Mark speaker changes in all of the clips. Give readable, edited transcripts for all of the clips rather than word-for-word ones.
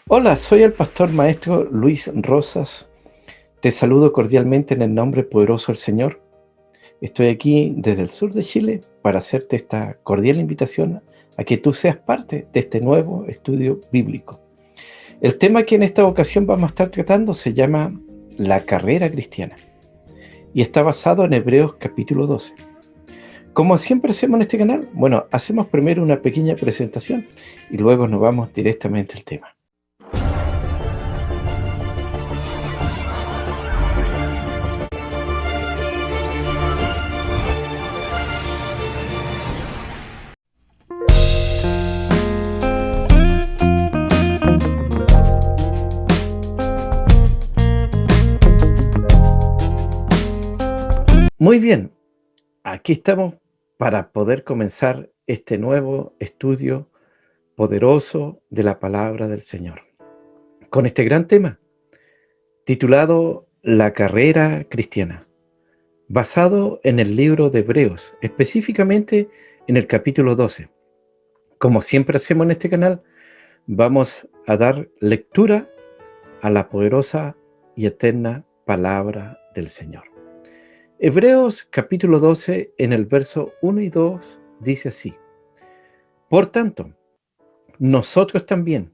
Speaker 1: Hola, soy el pastor maestro Luis Rosas. Te saludo cordialmente en el nombre poderoso del Señor. Estoy aquí desde el sur de Chile para hacerte esta cordial invitación a que tú seas parte de este nuevo estudio bíblico. El tema que en esta ocasión vamos a estar tratando se llama la carrera cristiana y está basado en Hebreos capítulo 12. Como siempre hacemos en este canal, hacemos primero una pequeña presentación y luego nos vamos directamente al tema. Muy bien, aquí estamos para poder comenzar este nuevo estudio poderoso de la palabra del Señor, con este gran tema, titulado La carrera cristiana, basado en el libro de Hebreos, específicamente en el capítulo 12. Como siempre hacemos en este canal, vamos a dar lectura a la poderosa y eterna palabra del Señor. Hebreos capítulo 12, en el verso 1 y 2, dice así: Por tanto, nosotros también,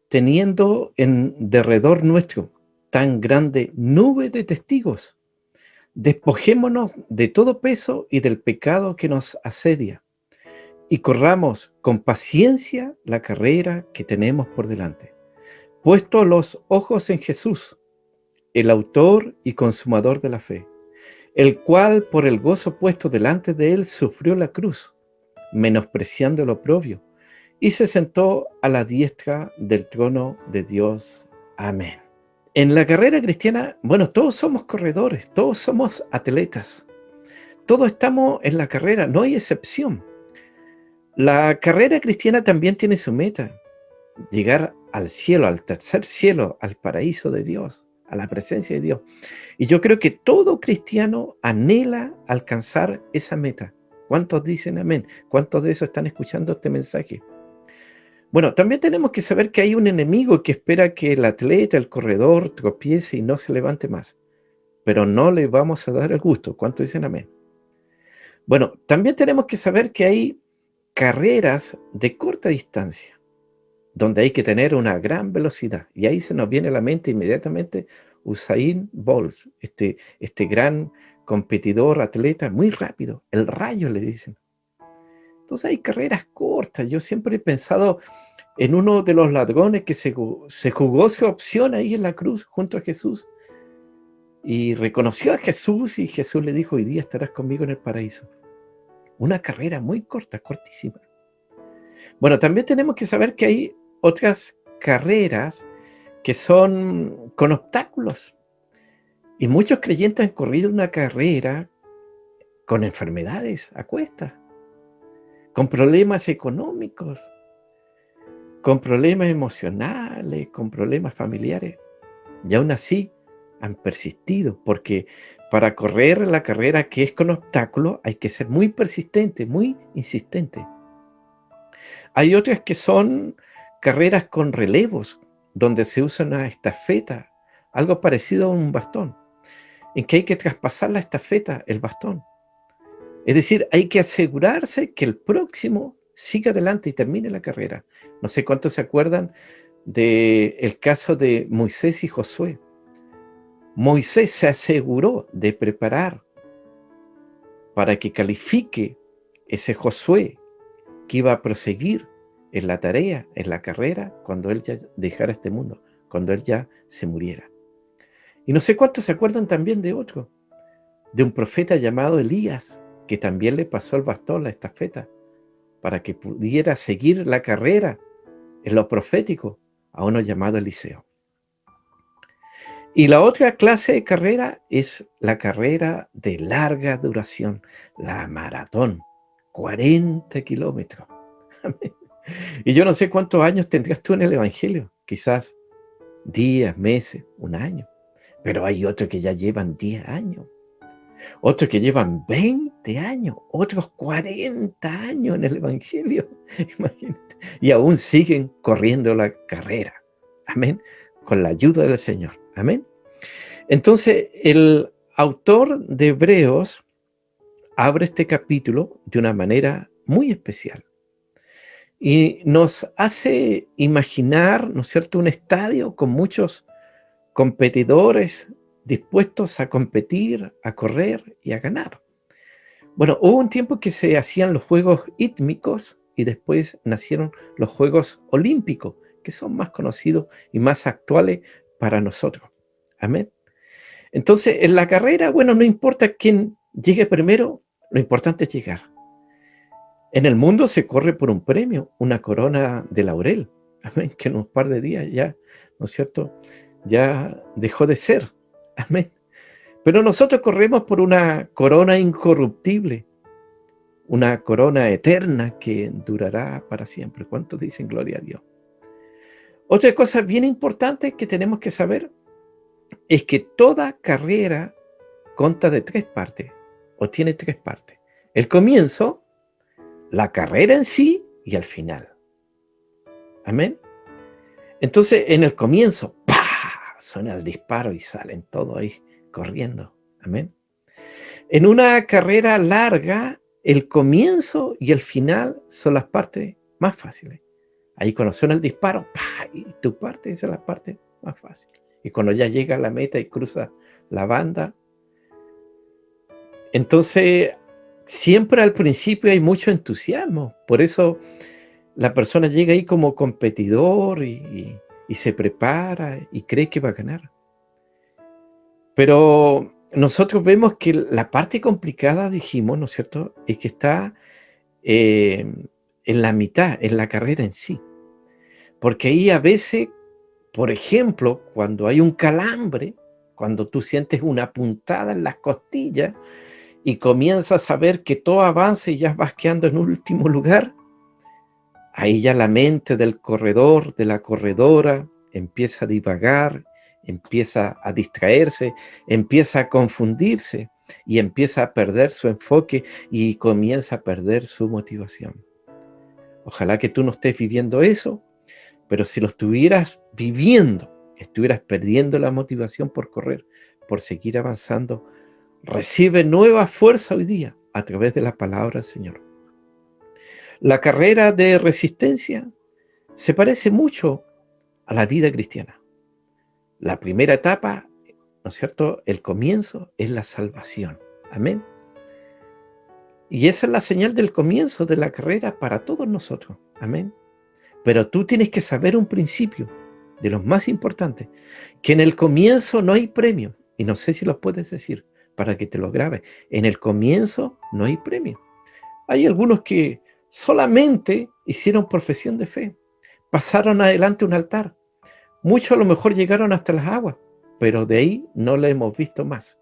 Speaker 1: teniendo en derredor nuestro tan grande nube de testigos, despojémonos de todo peso y del pecado que nos asedia, y corramos con paciencia la carrera que tenemos por delante, puesto los ojos en Jesús, el autor y consumador de la fe, el cual por el gozo puesto delante de él sufrió la cruz, menospreciando el oprobio, y se sentó a la diestra del trono de Dios. Amén. En la carrera cristiana, todos somos corredores, todos somos atletas, todos estamos en la carrera, no hay excepción. La carrera cristiana también tiene su meta: llegar al cielo, al tercer cielo, al paraíso de Dios, a la presencia de Dios. Y yo creo que todo cristiano anhela alcanzar esa meta. ¿Cuántos dicen amén? ¿Cuántos de esos están escuchando este mensaje? Bueno, también tenemos que saber que hay un enemigo que espera que el atleta, el corredor, tropiece y no se levante más. Pero no le vamos a dar el gusto. ¿Cuántos dicen amén? Bueno, también tenemos que saber que hay carreras de corta distancia, donde hay que tener una gran velocidad. Y ahí se nos viene a la mente inmediatamente Usain Bolt, este gran competidor, atleta, muy rápido. El rayo le dicen. Entonces hay carreras cortas. Yo siempre he pensado en uno de los ladrones que se jugó su opción ahí en la cruz junto a Jesús y reconoció a Jesús, y Jesús le dijo: hoy día estarás conmigo en el paraíso. Una carrera muy corta, cortísima. Bueno, también tenemos que saber que hay otras carreras que son con obstáculos, y muchos creyentes han corrido una carrera con enfermedades a cuestas, con problemas económicos, con problemas emocionales, con problemas familiares, y aún así han persistido, porque para correr la carrera que es con obstáculos hay que ser muy persistente, muy insistente. Hay otras que son carreras con relevos, donde se usa una estafeta, algo parecido a un bastón, en que hay que traspasar la estafeta, el bastón. Es decir, hay que asegurarse que el próximo siga adelante y termine la carrera. No sé cuántos se acuerdan del caso de Moisés y Josué. Moisés se aseguró de preparar para que califique ese Josué que iba a proseguir en la tarea, en la carrera, cuando él ya dejara este mundo, cuando él ya se muriera. Y no sé cuántos se acuerdan también de otro, de un profeta llamado Elías, que también le pasó el bastón, la estafeta, para que pudiera seguir la carrera en lo profético a uno llamado Eliseo. Y la otra clase de carrera es la carrera de larga duración, la maratón, 40 kilómetros. Y yo no sé cuántos años tendrías tú en el Evangelio, quizás días, meses, un año, pero hay otros que ya llevan 10 años, otros que llevan 20 años, otros 40 años en el Evangelio, imagínate, y aún siguen corriendo la carrera. Amén. Con la ayuda del Señor. Amén. Entonces, el autor de Hebreos abre este capítulo de una manera muy especial y nos hace imaginar, ¿no es cierto?, un estadio con muchos competidores dispuestos a competir, a correr y a ganar. Bueno, hubo un tiempo que se hacían los Juegos Hídmicos y después nacieron los Juegos Olímpicos, que son más conocidos y más actuales para nosotros. Amén. Entonces, en la carrera, bueno, no importa quién llegue primero, lo importante es llegar. En el mundo se corre por un premio, una corona de laurel. Amén, que en un par de días ya, ¿no es cierto?, ya dejó de ser. Amén. Pero nosotros corremos por una corona incorruptible, una corona eterna que durará para siempre. ¿Cuántos dicen gloria a Dios? Otra cosa bien importante que tenemos que saber es que toda carrera consta de 3 partes, o tiene 3 partes. El comienzo, la carrera en sí y el final. Amén. Entonces, en el comienzo, ¡pah!, suena el disparo y salen todos ahí corriendo. Amén. En una carrera larga, el comienzo y el final son las partes más fáciles. Ahí cuando suena el disparo, ¡pah!, y tu parte, esa es la parte más fácil. Y cuando ya llega a la meta y cruza la banda, entonces siempre al principio hay mucho entusiasmo. Por eso la persona llega ahí como competidor y se prepara y cree que va a ganar. Pero nosotros vemos que la parte complicada, dijimos, ¿no es cierto?, es que está en la mitad, en la carrera en sí. Porque ahí a veces, por ejemplo, cuando hay un calambre, cuando tú sientes una puntada en las costillas y comienzas a ver que todo avanza y ya vas quedando en último lugar, ahí ya la mente del corredor, de la corredora, empieza a divagar, empieza a distraerse, empieza a confundirse y empieza a perder su enfoque y comienza a perder su motivación. Ojalá que tú no estés viviendo eso, pero si lo estuvieras viviendo, estuvieras perdiendo la motivación por correr, por seguir avanzando, recibe nueva fuerza hoy día a través de la palabra del Señor. La carrera de resistencia se parece mucho a la vida cristiana. La primera etapa, ¿no es cierto?, el comienzo es la salvación. Amén. Y esa es la señal del comienzo de la carrera para todos nosotros. Amén. Pero tú tienes que saber un principio de los más importantes, que en el comienzo no hay premio. Y no sé si lo puedes decir para que te lo grabes. En el comienzo no hay premio. Hay algunos que solamente hicieron profesión de fe, pasaron adelante un altar. Muchos a lo mejor llegaron hasta las aguas, pero de ahí no lo hemos visto más,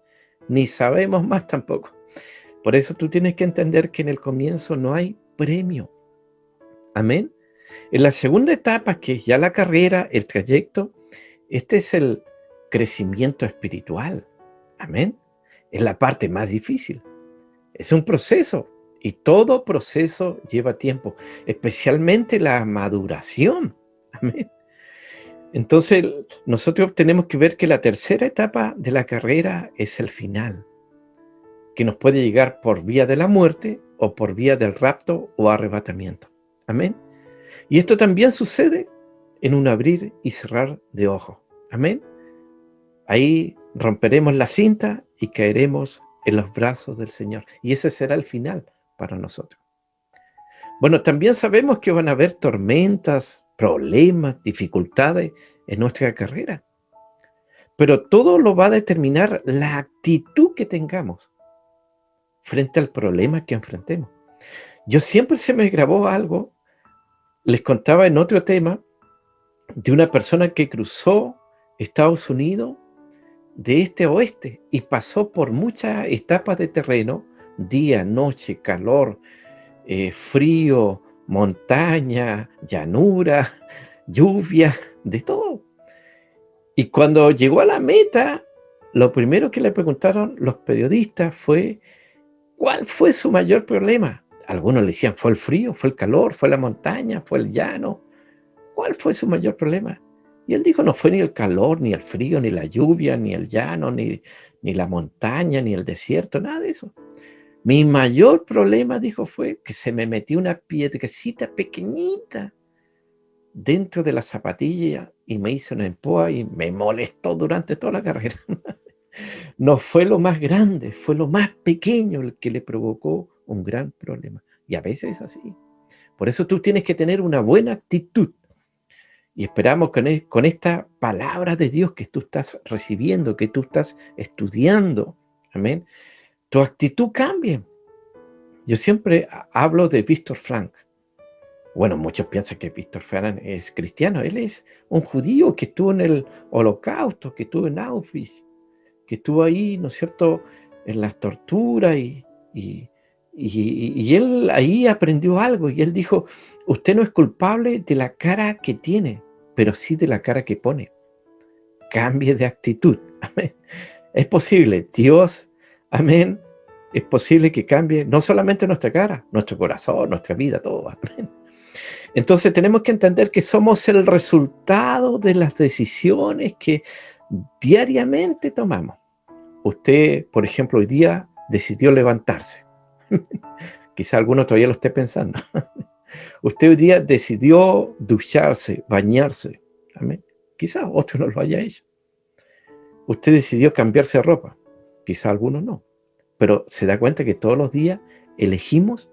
Speaker 1: ni sabemos más tampoco. Por eso tú tienes que entender que en el comienzo no hay premio. Amén. En la segunda etapa, que es ya la carrera, el trayecto, este es el crecimiento espiritual. Amén. Es la parte más difícil. Es un proceso y todo proceso lleva tiempo, especialmente la maduración. Amén. Entonces, nosotros tenemos que ver que la tercera etapa de la carrera es el final, que nos puede llegar por vía de la muerte o por vía del rapto o arrebatamiento. Amén. Y esto también sucede en un abrir y cerrar de ojos. Amén. Ahí romperemos la cinta y caeremos en los brazos del Señor. Y ese será el final para nosotros. Bueno, también sabemos que van a haber tormentas, problemas, dificultades en nuestra carrera. Pero todo lo va a determinar la actitud que tengamos frente al problema que enfrentemos. Yo siempre se me grabó algo, les contaba en otro tema, de una persona que cruzó Estados Unidos de este a oeste y pasó por muchas etapas de terreno, día, noche, calor, frío, montaña, llanura, lluvia, de todo. Y cuando llegó a la meta, lo primero que le preguntaron los periodistas fue, ¿cuál fue su mayor problema? Algunos le decían, fue el frío, fue el calor, fue la montaña, fue el llano. ¿Cuál fue su mayor problema? Y él dijo, no fue ni el calor, ni el frío, ni la lluvia, ni el llano, ni la montaña, ni el desierto, nada de eso. Mi mayor problema, dijo, fue que se me metió una piedrecita pequeñita dentro de la zapatilla y me hizo una empoa y me molestó durante toda la carrera. No fue lo más grande, fue lo más pequeño el que le provocó un gran problema. Y a veces es así. Por eso tú tienes que tener una buena actitud. Y esperamos con esta palabra de Dios que tú estás recibiendo, que tú estás estudiando, amén, tu actitud cambie. Yo siempre hablo de Víctor Frank. Bueno, muchos piensan que Víctor Frank es cristiano. Él es un judío que estuvo en el Holocausto, que estuvo en Auschwitz, que estuvo ahí, ¿no es cierto?, en las torturas y él ahí aprendió algo y él dijo, usted no es culpable de la cara que tiene, pero sí de la cara que pone. Cambie de actitud. Amén. Es posible, Dios, amén, es posible que cambie no solamente nuestra cara, nuestro corazón, nuestra vida, todo. Amén. Entonces tenemos que entender que somos el resultado de las decisiones que diariamente tomamos. Usted, por ejemplo, hoy día decidió levantarse. Quizá alguno todavía lo esté pensando. Usted hoy día decidió ducharse, bañarse. Amén. Quizá otro no lo haya hecho. Usted decidió cambiarse de ropa. Quizá algunos no. Pero se da cuenta que todos los días elegimos.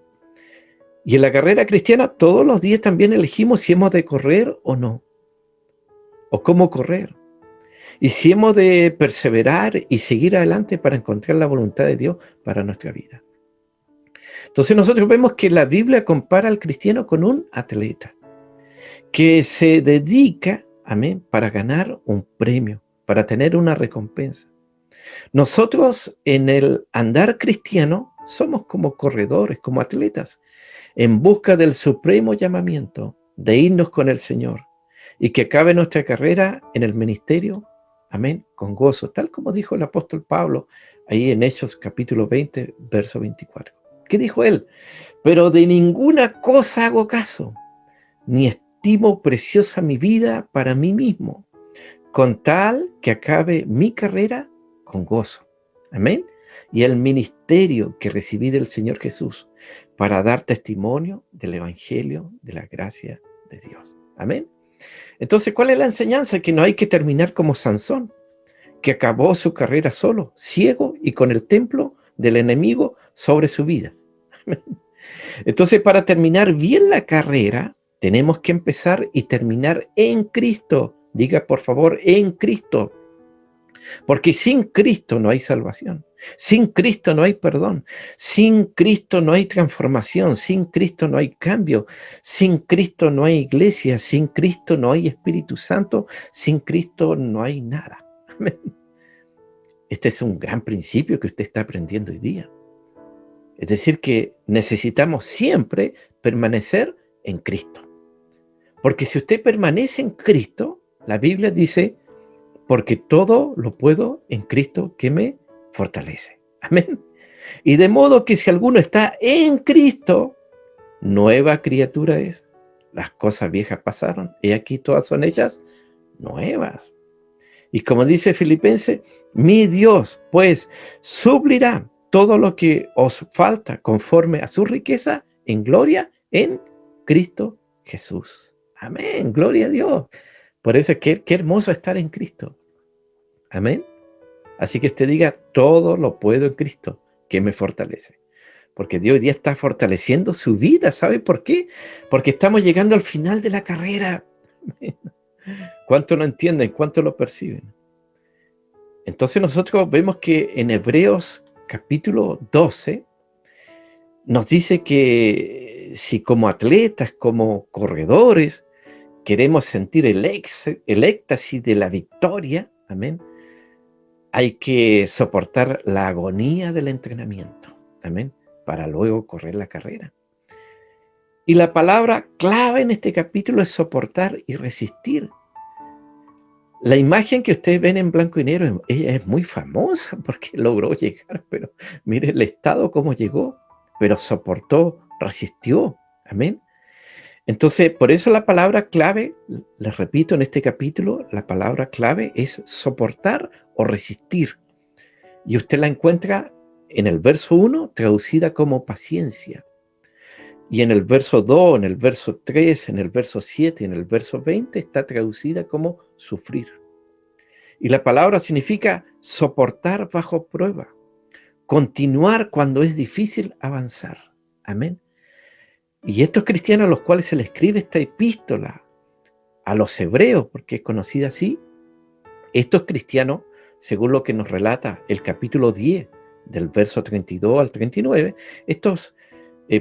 Speaker 1: Y en la carrera cristiana todos los días también elegimos si hemos de correr o no. O cómo correr. Y si hemos de perseverar y seguir adelante para encontrar la voluntad de Dios para nuestra vida. Entonces nosotros vemos que la Biblia compara al cristiano con un atleta que se dedica, amén, para ganar un premio, para tener una recompensa. Nosotros en el andar cristiano somos como corredores, como atletas, en busca del supremo llamamiento de irnos con el Señor y que acabe nuestra carrera en el ministerio, amén, con gozo, tal como dijo el apóstol Pablo ahí en Hechos capítulo 20, verso 24. ¿Qué dijo él? Pero de ninguna cosa hago caso, ni estimo preciosa mi vida para mí mismo, con tal que acabe mi carrera con gozo. Amén. Y el ministerio que recibí del Señor Jesús para dar testimonio del Evangelio de la gracia de Dios. Amén. Entonces, ¿cuál es la enseñanza? Que no hay que terminar como Sansón, que acabó su carrera solo, ciego y con el templo del enemigo sobre su vida. Amén. Entonces, para terminar bien la carrera, tenemos que empezar y terminar en Cristo. Diga, por favor, en Cristo. Porque sin Cristo no hay salvación. Sin Cristo no hay perdón. Sin Cristo no hay transformación. Sin Cristo no hay cambio. Sin Cristo no hay iglesia. Sin Cristo no hay Espíritu Santo. Sin Cristo no hay nada. Amén. Este es un gran principio que usted está aprendiendo hoy día. Es decir, que necesitamos siempre permanecer en Cristo. Porque si usted permanece en Cristo, la Biblia dice, porque todo lo puedo en Cristo que me fortalece. Amén. Y de modo que si alguno está en Cristo, nueva criatura es. Las cosas viejas pasaron y aquí todas son hechas nuevas. Y como dice Filipenses, mi Dios pues suplirá todo lo que os falta conforme a su riqueza en gloria en Cristo Jesús. Amén, gloria a Dios. Por eso qué hermoso estar en Cristo. Amén. Así que usted diga, todo lo puedo en Cristo, que me fortalece. Porque Dios hoy día está fortaleciendo su vida. ¿Sabe por qué? Porque estamos llegando al final de la carrera. ¿Cuánto lo entienden? ¿Cuánto lo perciben? Entonces nosotros vemos que en Hebreos capítulo 12 nos dice que si como atletas, como corredores, queremos sentir el éxtasis de la victoria, amén, hay que soportar la agonía del entrenamiento, amén, para luego correr la carrera. Y la palabra clave en este capítulo es soportar y resistir. La imagen que ustedes ven en blanco y negro, ella es muy famosa porque logró llegar, pero mire el estado cómo llegó, pero soportó, resistió, amén. Entonces, por eso la palabra clave, les repito en este capítulo, la palabra clave es soportar o resistir. Y usted la encuentra en el verso 1 traducida como paciencia. Y en el verso 2, en el verso 3, en el verso 7, en el verso 20 está traducida como sufrir. Y la palabra significa soportar bajo prueba, continuar cuando es difícil avanzar. Amén. Y estos cristianos a los cuales se les escribe esta epístola, a los hebreos, porque es conocida así, estos cristianos, según lo que nos relata el capítulo 10, del verso 32 al 39, estos,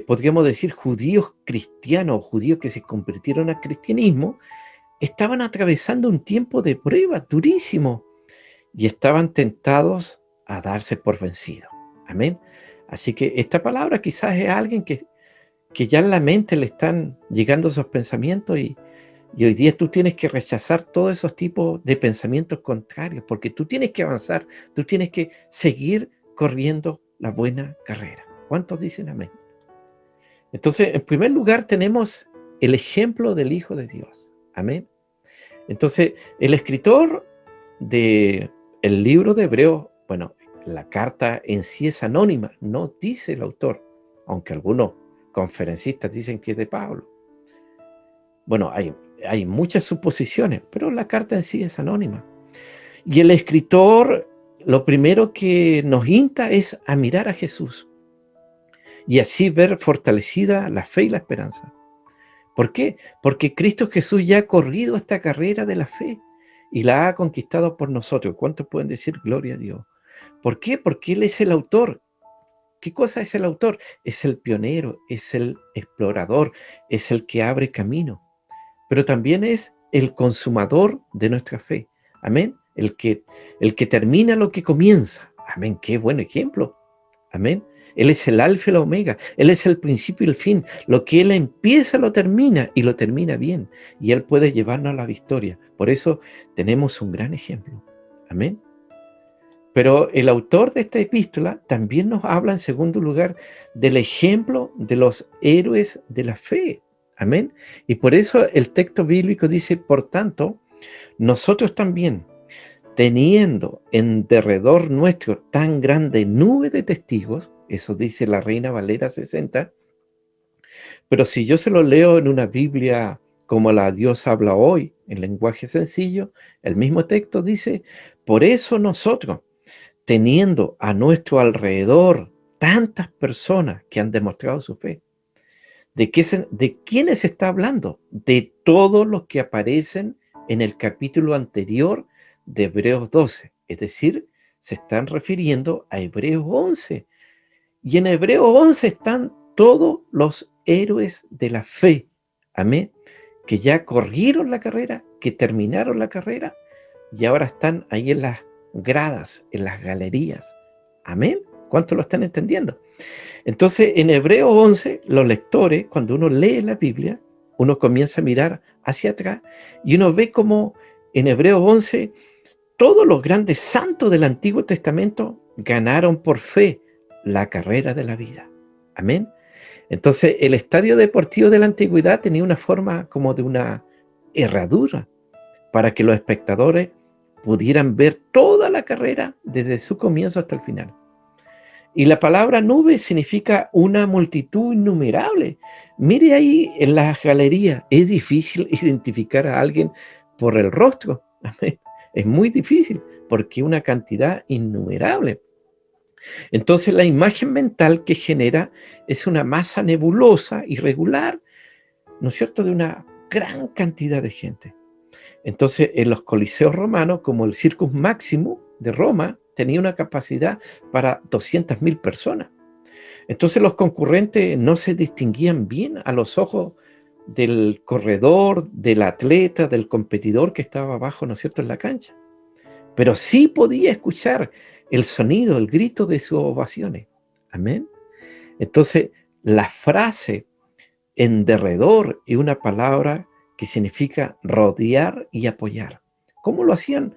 Speaker 1: podríamos decir, judíos cristianos, judíos que se convirtieron al cristianismo, estaban atravesando un tiempo de prueba durísimo y estaban tentados a darse por vencidos. Amén. Así que esta palabra quizás es a alguien que ya en la mente le están llegando esos pensamientos y hoy día tú tienes que rechazar todos esos tipos de pensamientos contrarios, porque tú tienes que avanzar, tú tienes que seguir corriendo la buena carrera. ¿Cuántos dicen amén? Entonces, en primer lugar, tenemos el ejemplo del Hijo de Dios. Amén. Entonces, el escritor del libro de Hebreos, bueno, la carta en sí es anónima, no dice el autor, aunque algunos conferencistas dicen que es de Pablo. Bueno, hay muchas suposiciones, pero la carta en sí es anónima. Y el escritor, lo primero que nos insta es a mirar a Jesús y así ver fortalecida la fe y la esperanza. ¿Por qué? Porque Cristo Jesús ya ha corrido esta carrera de la fe y la ha conquistado por nosotros. ¿Cuántos pueden decir gloria a Dios? ¿Por qué? Porque Él es el autor. ¿Qué cosa es el autor? Es el pionero, es el explorador, es el que abre camino, pero también es el consumador de nuestra fe. Amén. El que termina lo que comienza. Amén. Qué buen ejemplo. Amén. Él es el alfa y la omega. Él es el principio y el fin. Lo que Él empieza lo termina y lo termina bien. Y Él puede llevarnos a la victoria. Por eso tenemos un gran ejemplo. Amén. Pero el autor de esta epístola también nos habla en segundo lugar del ejemplo de los héroes de la fe. Amén. Y por eso el texto bíblico dice, por tanto, nosotros también, teniendo en derredor nuestro tan grande nube de testigos, eso dice la Reina Valera 60, pero si yo se lo leo en una Biblia como la Dios habla hoy, en lenguaje sencillo, el mismo texto dice, por eso nosotros, teniendo a nuestro alrededor tantas personas que han demostrado su fe, ¿de quiénes se está hablando? De todos los que aparecen en el capítulo anterior de Hebreos 12. Es decir, se están refiriendo a Hebreos 11. Y en Hebreos 11 están todos los héroes de la fe. Amén. Que ya corrieron la carrera, que terminaron la carrera y ahora están ahí en las gradas, en las galerías. Amén. ¿Cuántos lo están entendiendo? Entonces, en Hebreos 11, los lectores, cuando uno lee la Biblia, uno comienza a mirar hacia atrás y uno ve como en Hebreos 11 todos los grandes santos del Antiguo Testamento ganaron por fe la carrera de la vida. Amén. Entonces, el estadio deportivo de la antigüedad tenía una forma como de una herradura para que los espectadores pudieran ver toda la carrera desde su comienzo hasta el final. Y la palabra nube significa una multitud innumerable. Mire ahí en las galerías, es difícil identificar a alguien por el rostro. Es muy difícil porque una cantidad innumerable. Entonces la imagen mental que genera es una masa nebulosa, irregular, ¿no es cierto?, de una gran cantidad de gente. Entonces en los coliseos romanos, como el Circus Maximus de Roma, tenía una capacidad para 200.000 personas. Entonces los concurrentes no se distinguían bien a los ojos del corredor, del atleta, del competidor que estaba abajo, ¿no es cierto?, en la cancha. Pero sí podía escuchar el sonido, el grito de sus ovaciones. Amén. Entonces, la frase en derredor es una palabra que significa rodear y apoyar. ¿Cómo lo hacían?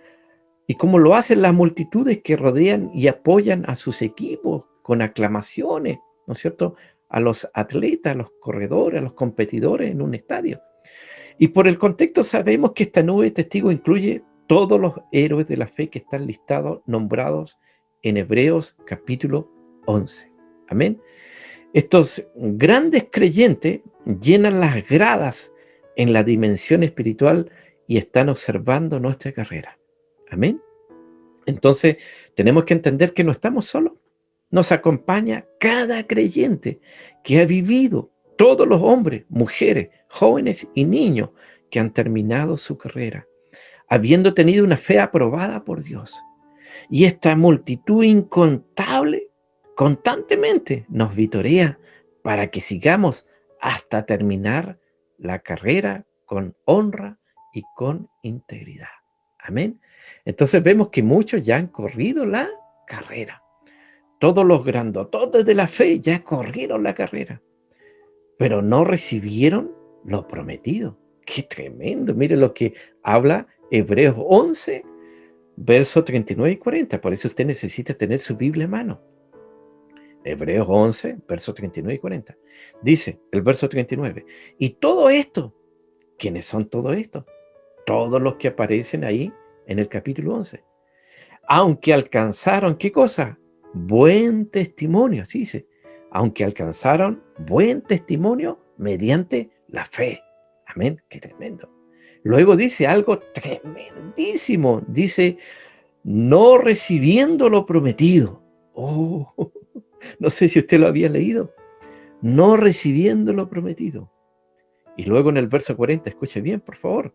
Speaker 1: Y cómo lo hacen las multitudes que rodean y apoyan a sus equipos con aclamaciones, ¿no es cierto?, a los atletas, a los corredores, a los competidores en un estadio. Y por el contexto sabemos que esta nube de testigos incluye todos los héroes de la fe que están listados, nombrados en Hebreos capítulo 11. Amén. Estos grandes creyentes llenan las gradas en la dimensión espiritual y están observando nuestra carrera. Amén. Entonces, tenemos que entender que no estamos solos. Nos acompaña cada creyente que ha vivido, todos los hombres, mujeres, jóvenes y niños que han terminado su carrera, habiendo tenido una fe aprobada por Dios. Y esta multitud incontable constantemente nos vitorea para que sigamos hasta terminar la carrera con honra y con integridad. Amén. Entonces vemos que muchos ya han corrido la carrera. Todos los grandototes de la fe ya corrieron la carrera, pero no recibieron lo prometido. ¡Qué tremendo! Mire lo que habla Hebreos 11, versos 39 y 40. Por eso usted necesita tener su Biblia a mano. Hebreos 11, versos 39 y 40. Dice el verso 39. Y todo esto, ¿quiénes son todo esto? Todos los que aparecen ahí en el capítulo 11. Aunque alcanzaron, ¿qué cosa? Buen testimonio, así dice. Aunque alcanzaron buen testimonio mediante la fe. Amén, qué tremendo. Luego dice algo tremendísimo. Dice, no recibiendo lo prometido. Oh, no sé si usted lo había leído. No recibiendo lo prometido. Y luego en el verso 40, escuche bien, por favor.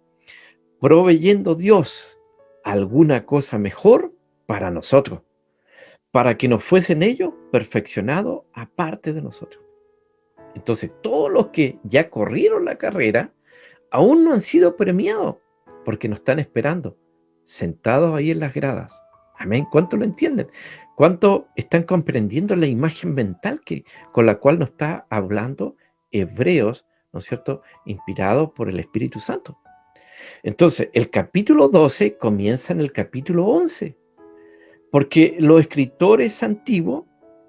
Speaker 1: Proveyendo Dios alguna cosa mejor para nosotros, para que nos fuesen ellos perfeccionados aparte de nosotros. Entonces, todos los que ya corrieron la carrera aún no han sido premiados, porque nos están esperando, sentados ahí en las gradas. Amén. ¿Cuánto lo entienden? ¿Cuánto están comprendiendo la imagen mental con la cual nos está hablando Hebreos, ¿no es cierto?, inspirado por el Espíritu Santo. Entonces, el capítulo 12 comienza en el capítulo 11, porque los escritores antiguos,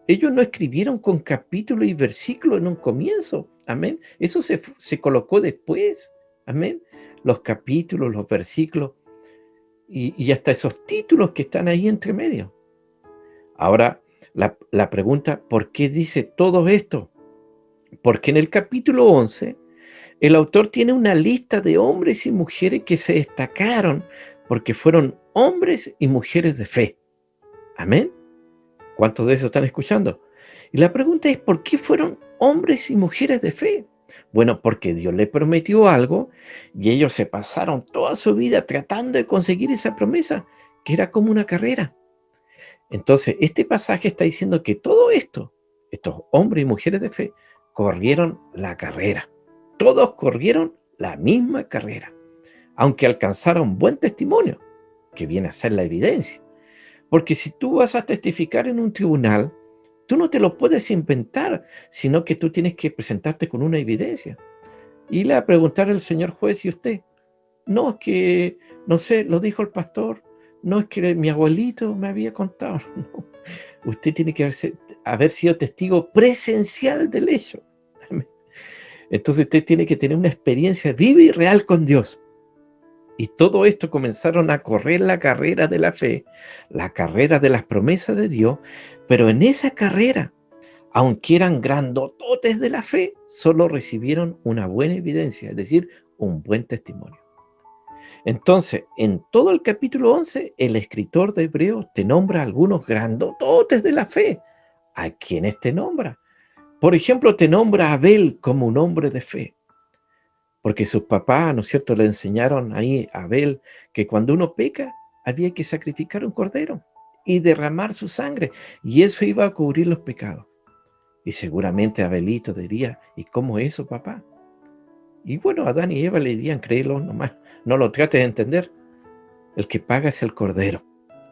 Speaker 1: ellos no escribieron con capítulo y versículo en un comienzo. Amén. Eso se colocó después. Amén. Los capítulos, los versículos y hasta esos títulos que están ahí entre medio. Ahora, la pregunta, ¿por qué dice todo esto? Porque en el capítulo 11, el autor tiene una lista de hombres y mujeres que se destacaron porque fueron hombres y mujeres de fe. Amén. ¿Cuántos de esos están escuchando? Y la pregunta es, ¿por qué fueron hombres y mujeres de fe? Bueno, porque Dios le prometió algo y ellos se pasaron toda su vida tratando de conseguir esa promesa, que era como una carrera. Entonces, este pasaje está diciendo que todo esto, estos hombres y mujeres de fe, corrieron la carrera. Todos corrieron la misma carrera, aunque alcanzaron buen testimonio, que viene a ser la evidencia. Porque si tú vas a testificar en un tribunal, tú no te lo puedes inventar, sino que tú tienes que presentarte con una evidencia. Y le va a preguntar al señor juez y usted, no, es que, no sé, lo dijo el pastor, no, es que mi abuelito me había contado. No. Usted tiene que haber sido testigo presencial del hecho. Entonces usted tiene que tener una experiencia viva y real con Dios. Y todo esto comenzaron a correr la carrera de la fe, la carrera de las promesas de Dios, pero en esa carrera, aunque eran grandototes de la fe, solo recibieron una buena evidencia, es decir, un buen testimonio. Entonces, en todo el capítulo 11, el escritor de Hebreos te nombra algunos grandototes de la fe. ¿A quiénes te nombra? Por ejemplo, te nombra a Abel como un hombre de fe. Porque sus papás, ¿no es cierto?, le enseñaron ahí a Abel que cuando uno peca, había que sacrificar un cordero y derramar su sangre. Y eso iba a cubrir los pecados. Y seguramente Abelito diría, ¿y cómo eso, papá? Y bueno, Adán y Eva le dirían, créelo nomás, no lo trates de entender. El que paga es el cordero.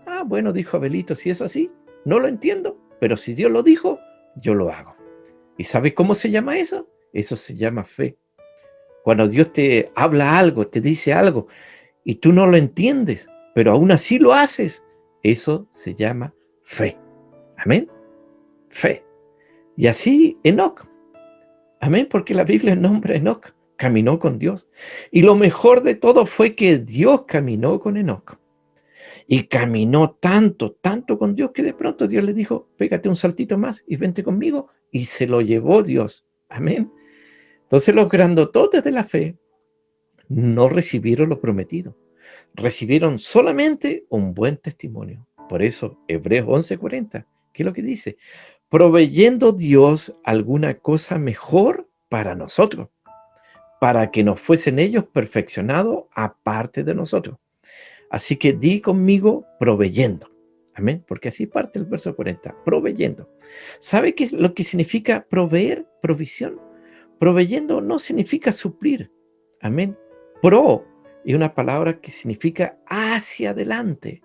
Speaker 1: Ah, bueno, dijo Abelito, si es así, no lo entiendo, pero si Dios lo dijo, yo lo hago. ¿Y sabe cómo se llama eso? Eso se llama fe. Cuando Dios te habla algo, te dice algo, y tú no lo entiendes, pero aún así lo haces, eso se llama fe. Amén. Fe. Y así Enoc. Amén, porque la Biblia nombra a Enoc, caminó con Dios. Y lo mejor de todo fue que Dios caminó con Enoc. Y caminó tanto, tanto con Dios que de pronto Dios le dijo, pégate un saltito más y vente conmigo. Y se lo llevó Dios. Amén. Entonces los grandototes de la fe no recibieron lo prometido. Recibieron solamente un buen testimonio. Por eso, Hebreos 11:40, ¿qué es lo que dice? Proveyendo Dios alguna cosa mejor para nosotros, para que nos fuesen ellos perfeccionados aparte de nosotros. Así que di conmigo proveyendo. Amén, porque así parte el verso 40, proveyendo. ¿Sabe qué es lo que significa proveer, provisión? Proveyendo no significa suplir. Amén. Pro es una palabra que significa hacia adelante.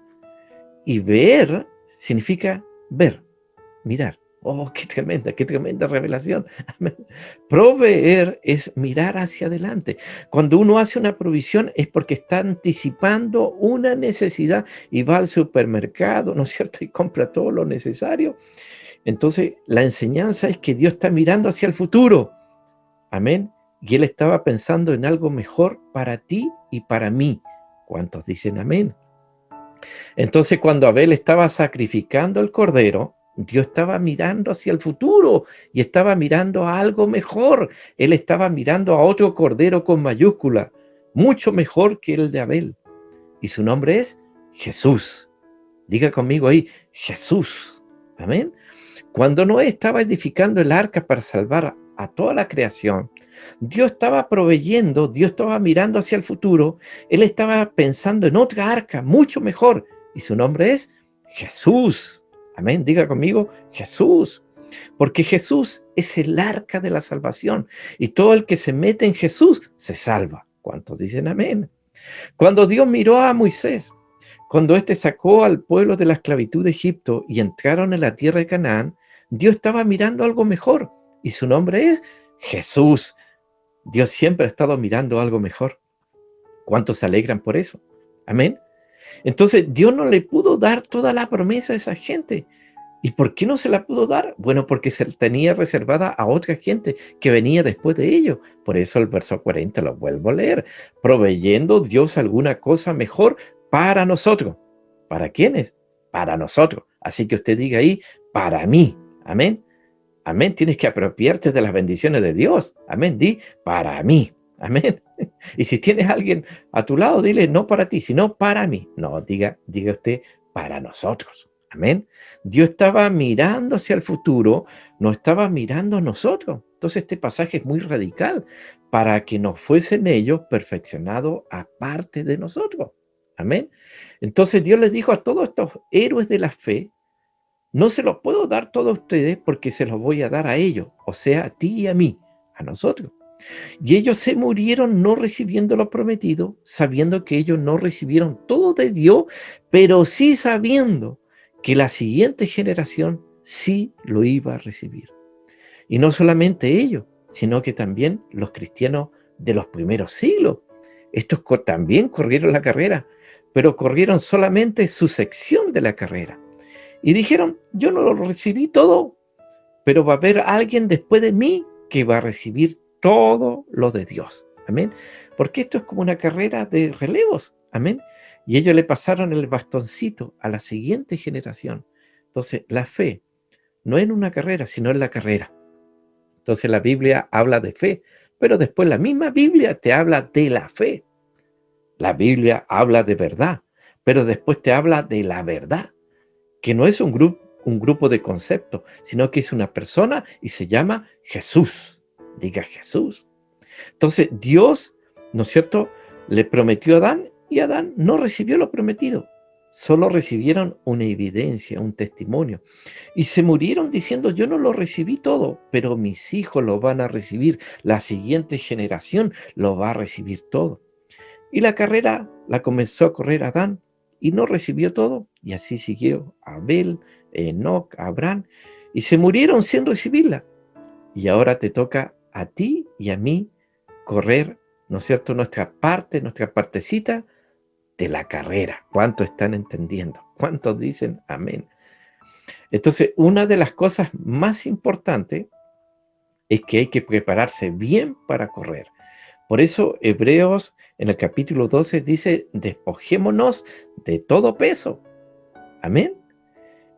Speaker 1: Y ver significa ver, mirar. Oh, qué tremenda revelación. Amén. Proveer es mirar hacia adelante. Cuando uno hace una provisión es porque está anticipando una necesidad y va al supermercado, ¿no es cierto? Y compra todo lo necesario. Entonces, la enseñanza es que Dios está mirando hacia el futuro. Amén. Y Él estaba pensando en algo mejor para ti y para mí. ¿Cuántos dicen amén? Entonces, cuando Abel estaba sacrificando el cordero, Dios estaba mirando hacia el futuro y estaba mirando a algo mejor. Él estaba mirando a otro cordero con mayúscula, mucho mejor que el de Abel. Y su nombre es Jesús. Diga conmigo ahí, Jesús. Amén. Cuando Noé estaba edificando el arca para salvar a toda la creación, Dios estaba proveyendo, Dios estaba mirando hacia el futuro, Él estaba pensando en otra arca mucho mejor, y su nombre es Jesús. Amén, diga conmigo, Jesús. Porque Jesús es el arca de la salvación, y todo el que se mete en Jesús se salva. ¿Cuántos dicen amén? Cuando Dios miró a Moisés, cuando éste sacó al pueblo de la esclavitud de Egipto y entraron en la tierra de Canaán, Dios estaba mirando algo mejor y su nombre es Jesús. Dios siempre ha estado mirando algo mejor. ¿Cuántos se alegran por eso? Amén. Entonces Dios no le pudo dar toda la promesa a esa gente. ¿Y por qué no se la pudo dar? Bueno, porque se tenía reservada a otra gente que venía después de ellos. Por eso el verso 40 lo vuelvo a leer. Proveyendo Dios alguna cosa mejor para nosotros. ¿Para quiénes? Para nosotros. Así que usted diga ahí, para mí. Amén. Amén. Tienes que apropiarte de las bendiciones de Dios. Amén. Di, para mí. Amén. Y si tienes a alguien a tu lado, dile, no para ti, sino para mí. No, diga usted, para nosotros. Amén. Dios estaba mirando hacia el futuro, no estaba mirando a nosotros. Entonces este pasaje es muy radical para que nos fuesen ellos perfeccionados aparte de nosotros. Amén. Entonces Dios les dijo a todos estos héroes de la fe, no se los puedo dar todos a ustedes porque se los voy a dar a ellos, o sea, a ti y a mí, a nosotros. Y ellos se murieron no recibiendo lo prometido, sabiendo que ellos no recibieron todo de Dios, pero sí sabiendo que la siguiente generación sí lo iba a recibir. Y no solamente ellos, sino que también los cristianos de los primeros siglos. Estos también corrieron la carrera, pero corrieron solamente su sección de la carrera. Y dijeron, yo no lo recibí todo, pero va a haber alguien después de mí que va a recibir todo lo de Dios. Amén. Porque esto es como una carrera de relevos. Amén. Y ellos le pasaron el bastoncito a la siguiente generación. Entonces, la fe no es en una carrera, sino en la carrera. Entonces, la Biblia habla de fe, pero después la misma Biblia te habla de la fe. La Biblia habla de verdad, pero después te habla de la verdad, que no es un grupo de conceptos, sino que es una persona y se llama Jesús. Diga Jesús. Entonces Dios, ¿no es cierto?, le prometió a Adán y Adán no recibió lo prometido. Solo recibieron una evidencia, un testimonio. Y se murieron diciendo, yo no lo recibí todo, pero mis hijos lo van a recibir. La siguiente generación lo va a recibir todo. Y la carrera la comenzó a correr Adán y no recibió todo. Y así siguió Abel, Enoc, Abraham. Y se murieron sin recibirla. Y ahora te toca a ti y a mí correr, ¿no es cierto?, nuestra parte, nuestra partecita de la carrera. ¿Cuántos están entendiendo? ¿Cuántos dicen amén? Entonces, una de las cosas más importantes es que hay que prepararse bien para correr. Por eso Hebreos en el capítulo 12 dice, despojémonos de todo peso. Amén.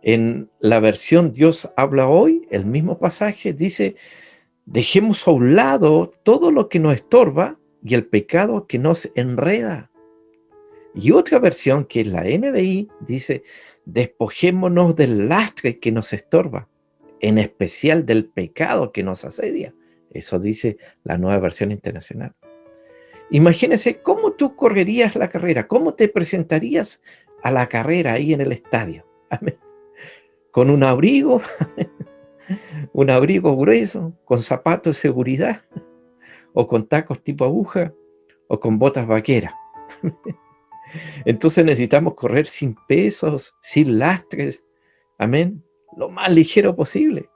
Speaker 1: En la versión Dios habla hoy, el mismo pasaje dice, dejemos a un lado todo lo que nos estorba y el pecado que nos enreda. Y otra versión, que es la NBI, dice, despojémonos del lastre que nos estorba, en especial del pecado que nos asedia. Eso dice la Nueva Versión Internacional. Imagínense cómo tú correrías la carrera, cómo te presentarías a la carrera ahí en el estadio. Amén. Con un abrigo grueso, con zapatos de seguridad, o con tacos tipo aguja, o con botas vaqueras. Entonces necesitamos correr sin pesos, sin lastres, amén, lo más ligero posible.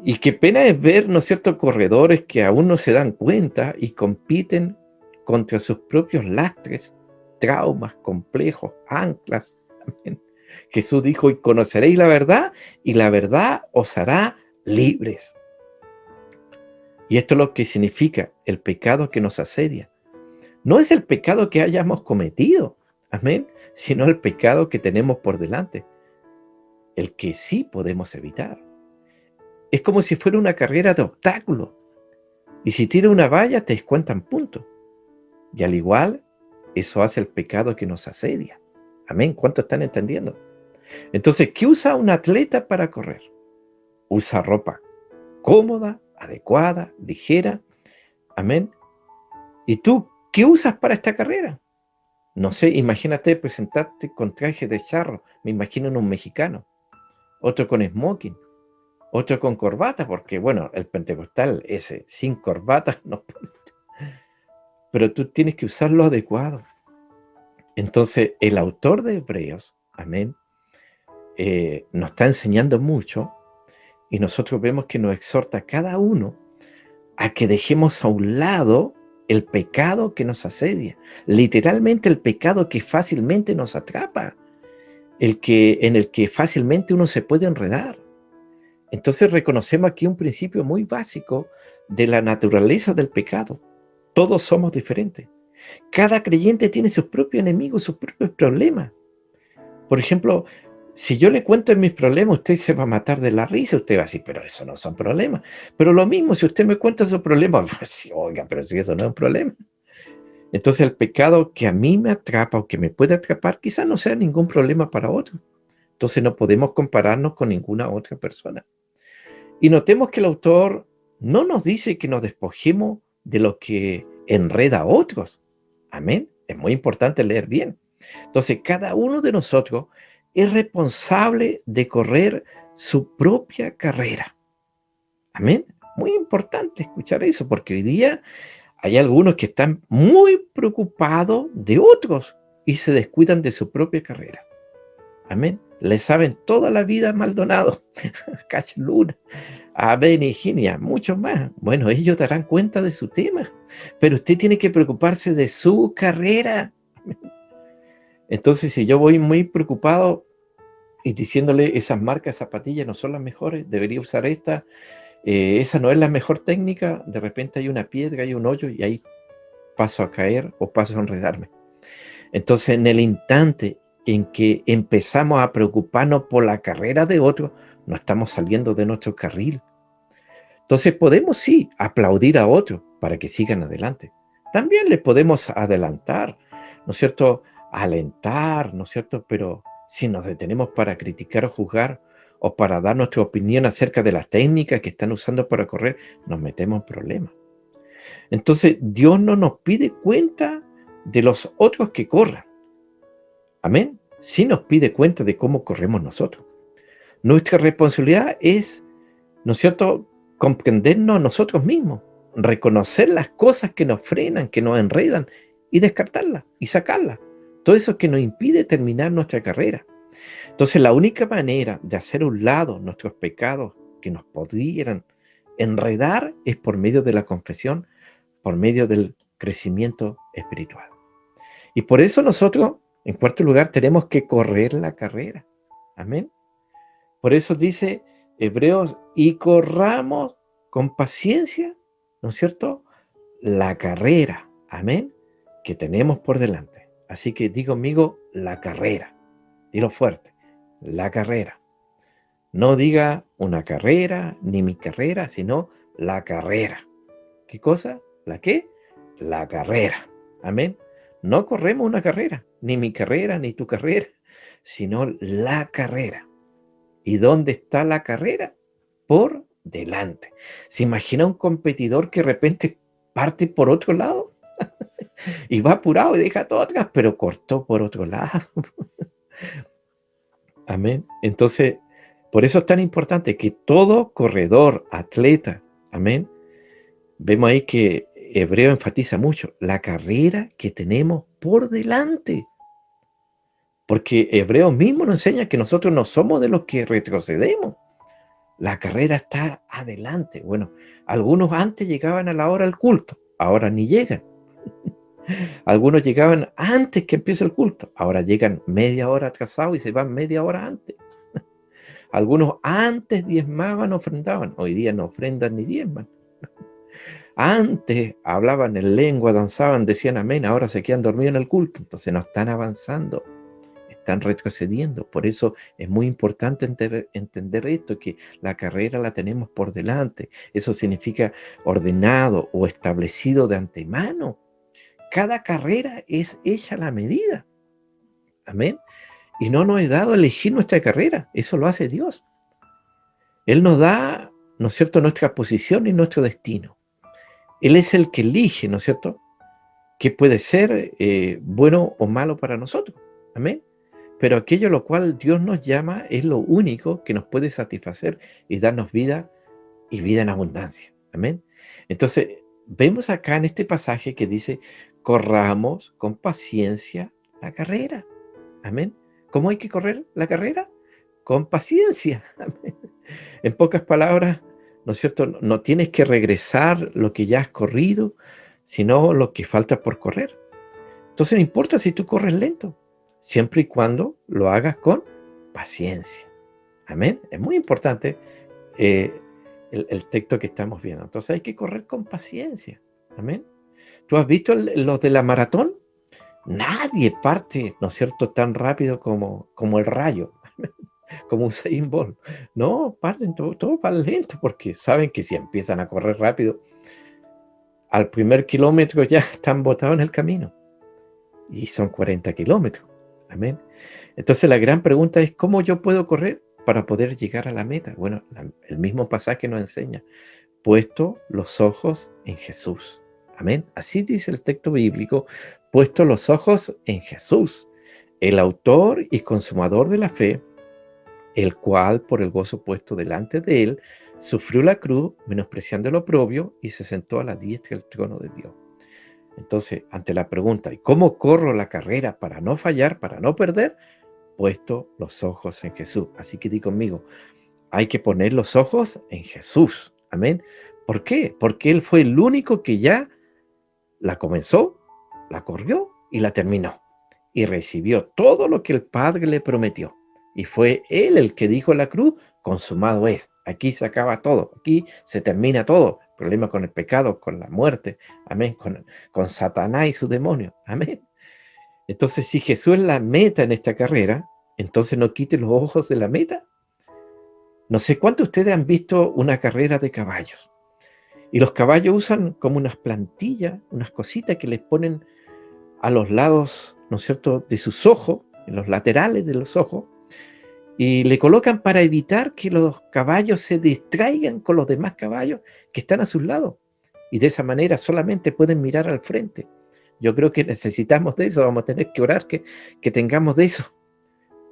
Speaker 1: Y qué pena es ver, ¿no es cierto?, corredores que aún no se dan cuenta y compiten contra sus propios lastres, traumas, complejos, anclas. Amén. Jesús dijo, y conoceréis y la verdad os hará libres. Y esto es lo que significa el pecado que nos asedia. No es el pecado que hayamos cometido, amén, sino el pecado que tenemos por delante, el que sí podemos evitar. Es como si fuera una carrera de obstáculos. Y si tiras una valla, te descuentan puntos. Y al igual, eso hace el pecado que nos asedia. Amén. ¿Cuánto están entendiendo? Entonces, ¿qué usa un atleta para correr? Usa ropa cómoda, adecuada, ligera. Amén. ¿Y tú qué usas para esta carrera? No sé, imagínate presentarte con traje de charro. Me imagino en un mexicano. Otro con smoking. Otro con corbata, porque bueno, el pentecostal ese sin corbata no puede. Pero tú tienes que usar lo adecuado. Entonces, el autor de Hebreos, amén, nos está enseñando mucho y nosotros vemos que nos exhorta a cada uno a que dejemos a un lado el pecado que nos asedia. Literalmente el pecado que fácilmente nos atrapa, en el que fácilmente uno se puede enredar. Entonces reconocemos aquí un principio muy básico de la naturaleza del pecado. Todos somos diferentes. Cada creyente tiene sus propios enemigos, sus propios problemas. Por ejemplo, si yo le cuento mis problemas, usted se va a matar de la risa, usted va a decir, pero eso no son problemas. Pero lo mismo, si usted me cuenta sus problemas, pues sí, oiga, pero si eso no es un problema. Entonces el pecado que a mí me atrapa o que me puede atrapar, quizás no sea ningún problema para otro. Entonces no podemos compararnos con ninguna otra persona. Y notemos que el autor no nos dice que nos despojemos de lo que enreda a otros. Amén. Es muy importante leer bien. Entonces, cada uno de nosotros es responsable de correr su propia carrera. Amén. Muy importante escuchar eso, porque hoy día hay algunos que están muy preocupados de otros y se descuidan de su propia carrera. Amén. Le saben toda la vida a Maldonado, Cash Luna, a Beniginia, muchos más. Bueno, ellos darán cuenta de su tema, pero usted tiene que preocuparse de su carrera. Entonces, si yo voy muy preocupado y diciéndole esas marcas de zapatillas no son las mejores, debería usar esta, esa no es la mejor técnica, de repente hay una piedra, hay un hoyo y ahí paso a caer o paso a enredarme. Entonces, en el instante en que empezamos a preocuparnos por la carrera de otro, no estamos saliendo de nuestro carril. Entonces podemos sí aplaudir a otros para que sigan adelante. También les podemos adelantar, ¿no es cierto? Alentar, ¿no es cierto? Pero si nos detenemos para criticar o juzgar o para dar nuestra opinión acerca de las técnicas que están usando para correr, nos metemos en problemas. Entonces Dios no nos pide cuenta de los otros que corran. Amén. Sí nos pide cuenta de cómo corremos nosotros. Nuestra responsabilidad es, ¿no es cierto?, comprendernos a nosotros mismos, reconocer las cosas que nos frenan, que nos enredan y descartarlas y sacarlas. Todo eso que nos impide terminar nuestra carrera. Entonces, la única manera de hacer a un lado nuestros pecados que nos pudieran enredar es por medio de la confesión, por medio del crecimiento espiritual. Y por eso nosotros, en cuarto lugar, tenemos que correr la carrera. Amén. Por eso dice Hebreos, y corramos con paciencia, ¿no es cierto?, la carrera, amén, que tenemos por delante. Así que di conmigo la carrera, dilo fuerte, la carrera. No diga una carrera, ni mi carrera, sino la carrera. ¿Qué cosa? ¿La qué? La carrera. Amén. No corremos una carrera, ni mi carrera, ni tu carrera, sino la carrera. ¿Y dónde está la carrera? Por delante. ¿Se imagina un competidor que de repente parte por otro lado y va apurado y deja todo atrás, pero cortó por otro lado? Amén. Entonces, por eso es tan importante que todo corredor, atleta, amén, vemos ahí que Hebreo enfatiza mucho la carrera que tenemos por delante. Porque Hebreo mismo nos enseña que nosotros no somos de los que retrocedemos. La carrera está adelante. Bueno, algunos antes llegaban a la hora del culto, ahora ni llegan. Algunos llegaban antes que empiece el culto, ahora llegan media hora atrasados y se van media hora antes. Algunos antes diezmaban, ofrendaban, hoy día no ofrendan ni diezman. Antes hablaban en lengua, danzaban, decían amén, ahora se quedan dormidos en el culto, entonces no están avanzando, están retrocediendo. Por eso es muy importante entender esto, que la carrera la tenemos por delante. Eso significa ordenado o establecido de antemano. Cada carrera es hecha a la medida. Amén. Y no nos es dado elegir nuestra carrera, eso lo hace Dios. Él nos da, ¿no es cierto?, nuestra posición y nuestro destino. Él es el que elige, ¿no es cierto?, qué puede ser bueno o malo para nosotros. Amén. Pero aquello a lo cual Dios nos llama es lo único que nos puede satisfacer y darnos vida y vida en abundancia. Amén. Entonces, vemos acá en este pasaje que dice, corramos con paciencia la carrera. Amén. ¿Cómo hay que correr la carrera? Con paciencia. Amén. En pocas palabras, ¿no es cierto? No tienes que regresar lo que ya has corrido, sino lo que falta por correr. Entonces no importa si tú corres lento, siempre y cuando lo hagas con paciencia. Amén. Es muy importante eh, el texto que estamos viendo. Entonces hay que correr con paciencia. Amén. ¿Tú has visto los de la maratón? Nadie parte, ¿no es cierto?, tan rápido como el rayo, como Usain Bolt. No, parten todo para lento, porque saben que si empiezan a correr rápido, al primer kilómetro ya están botados en el camino. Y son 40 kilómetros. Amén. Entonces la gran pregunta es, ¿cómo yo puedo correr para poder llegar a la meta? Bueno, el mismo pasaje nos enseña, puesto los ojos en Jesús. Amén. Así dice el texto bíblico, puesto los ojos en Jesús, el autor y consumador de la fe, el cual, por el gozo puesto delante de él, sufrió la cruz, menospreciando el oprobio, y se sentó a la diestra del trono de Dios. Entonces, ante la pregunta, ¿y cómo corro la carrera para no fallar, para no perder? Puesto los ojos en Jesús. Así que di conmigo, hay que poner los ojos en Jesús. Amén. ¿Por qué? Porque Él fue el único que ya la comenzó, la corrió y la terminó. Y recibió todo lo que el Padre le prometió. Y fue Él el que dijo en la cruz, consumado es. Aquí se acaba todo, aquí se termina todo. Problema con el pecado, con la muerte, amén, con Satanás y su demonio, amén. Entonces, si Jesús es la meta en esta carrera, entonces no quite los ojos de la meta. No sé cuántos de ustedes han visto una carrera de caballos. Y los caballos usan como unas plantillas, unas cositas que les ponen a los lados, ¿no es cierto?, de sus ojos, en los laterales de los ojos, y le colocan para evitar que los caballos se distraigan con los demás caballos que están a sus lados. Y de esa manera solamente pueden mirar al frente. Yo creo que necesitamos de eso, vamos a tener que orar que tengamos de eso.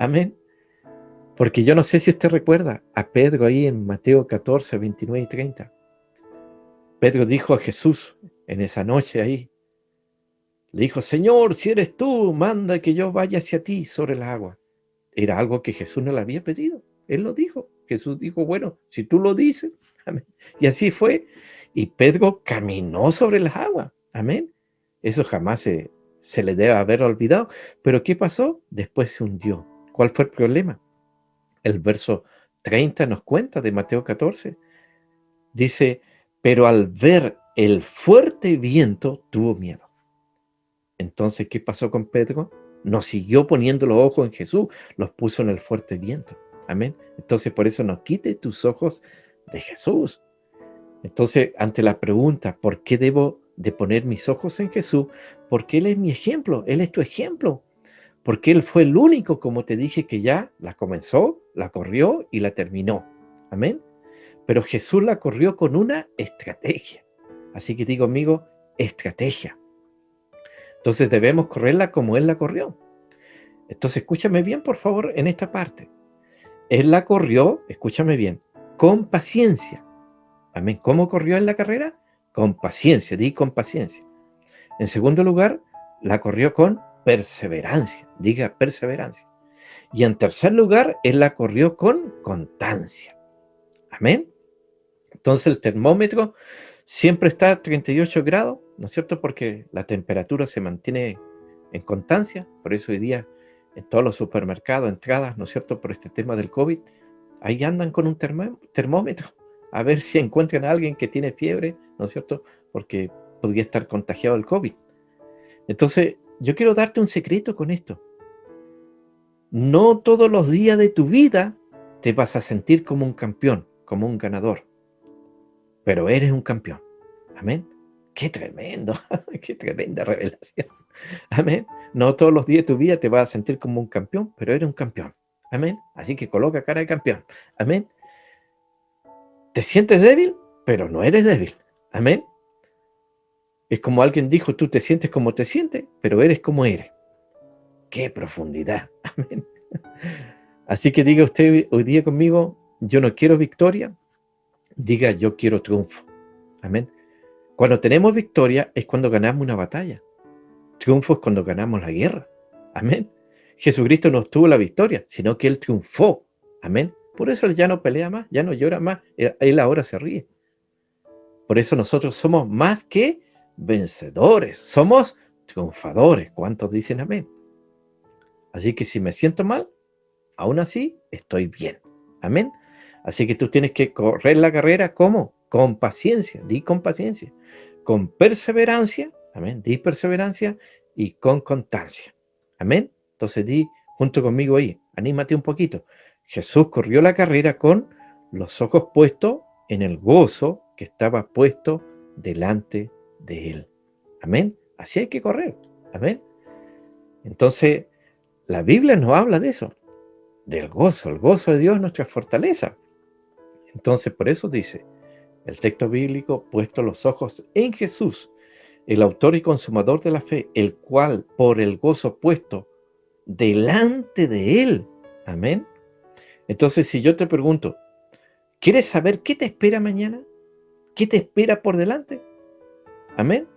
Speaker 1: Amén. Porque yo no sé si usted recuerda a Pedro ahí en Mateo 14, 29 y 30. Pedro dijo a Jesús en esa noche ahí, le dijo, Señor, si eres tú, manda que yo vaya hacia ti sobre el agua. Era algo que Jesús no le había pedido. Él lo dijo. Jesús dijo, bueno, si tú lo dices, amén. Y así fue. Y Pedro caminó sobre las aguas. Amén. Eso jamás se le debe haber olvidado. Pero ¿qué pasó? Después se hundió. ¿Cuál fue el problema? El verso 30 nos cuenta de Mateo 14. Dice, pero al ver el fuerte viento, tuvo miedo. Entonces, ¿qué pasó con Pedro? No siguió poniendo los ojos en Jesús, los puso en el fuerte viento. Amén. Entonces, por eso no quite tus ojos de Jesús. Entonces, ante la pregunta, ¿por qué debo de poner mis ojos en Jesús? Porque Él es mi ejemplo, Él es tu ejemplo. Porque Él fue el único, como te dije, que ya la comenzó, la corrió y la terminó. Amén. Pero Jesús la corrió con una estrategia. Así que digo, amigo, estrategia. Entonces debemos correrla como Él la corrió. Entonces escúchame bien, por favor, en esta parte. Él la corrió, escúchame bien, con paciencia. Amén. ¿Cómo corrió en la carrera? Con paciencia, di con paciencia. En segundo lugar, la corrió con perseverancia, diga perseverancia. Y en tercer lugar, él la corrió con constancia. Amén. Entonces el termómetro siempre está a 38 grados, ¿no es cierto? Porque la temperatura se mantiene en constancia. Por eso hoy día en todos los supermercados, entradas, ¿no es cierto? Por este tema del COVID, ahí andan con un termómetro a ver si encuentran a alguien que tiene fiebre, ¿no es cierto? Porque podría estar contagiado del COVID. Entonces, yo quiero darte un secreto con esto. No todos los días de tu vida te vas a sentir como un campeón, como un ganador, pero eres un campeón. Amén. ¡Qué tremendo! ¡Qué tremenda revelación! Amén. No todos los días de tu vida te vas a sentir como un campeón, pero eres un campeón. Amén. Así que coloca cara de campeón. Amén. ¿Te sientes débil? Pero no eres débil. Amén. Es como alguien dijo, tú te sientes como te sientes, pero eres como eres. ¡Qué profundidad! Amén. Así que diga usted hoy día conmigo, yo no quiero victoria, diga yo quiero triunfo. Amén. Cuando tenemos victoria es cuando ganamos una batalla. Triunfo es cuando ganamos la guerra. Amén. Jesucristo no obtuvo la victoria, sino que Él triunfó. Amén. Por eso Él ya no pelea más, ya no llora más, Él ahora se ríe. Por eso nosotros somos más que vencedores, somos triunfadores. ¿Cuántos dicen amén? Así que si me siento mal, aún así estoy bien. Amén. Así que tú tienes que correr la carrera, ¿cómo? Con paciencia, di con paciencia, con perseverancia, amén, di perseverancia y con constancia. Amén. Entonces di junto conmigo ahí, anímate un poquito. Jesús corrió la carrera con los ojos puestos en el gozo que estaba puesto delante de él. Amén. Así hay que correr. Amén. Entonces, la Biblia nos habla de eso, del gozo. El gozo de Dios es nuestra fortaleza. Entonces, por eso dice el texto bíblico, puesto los ojos en Jesús, el autor y consumador de la fe, el cual por el gozo puesto delante de él. Amén. Entonces, si yo te pregunto, ¿quieres saber qué te espera mañana? ¿Qué te espera por delante? Amén.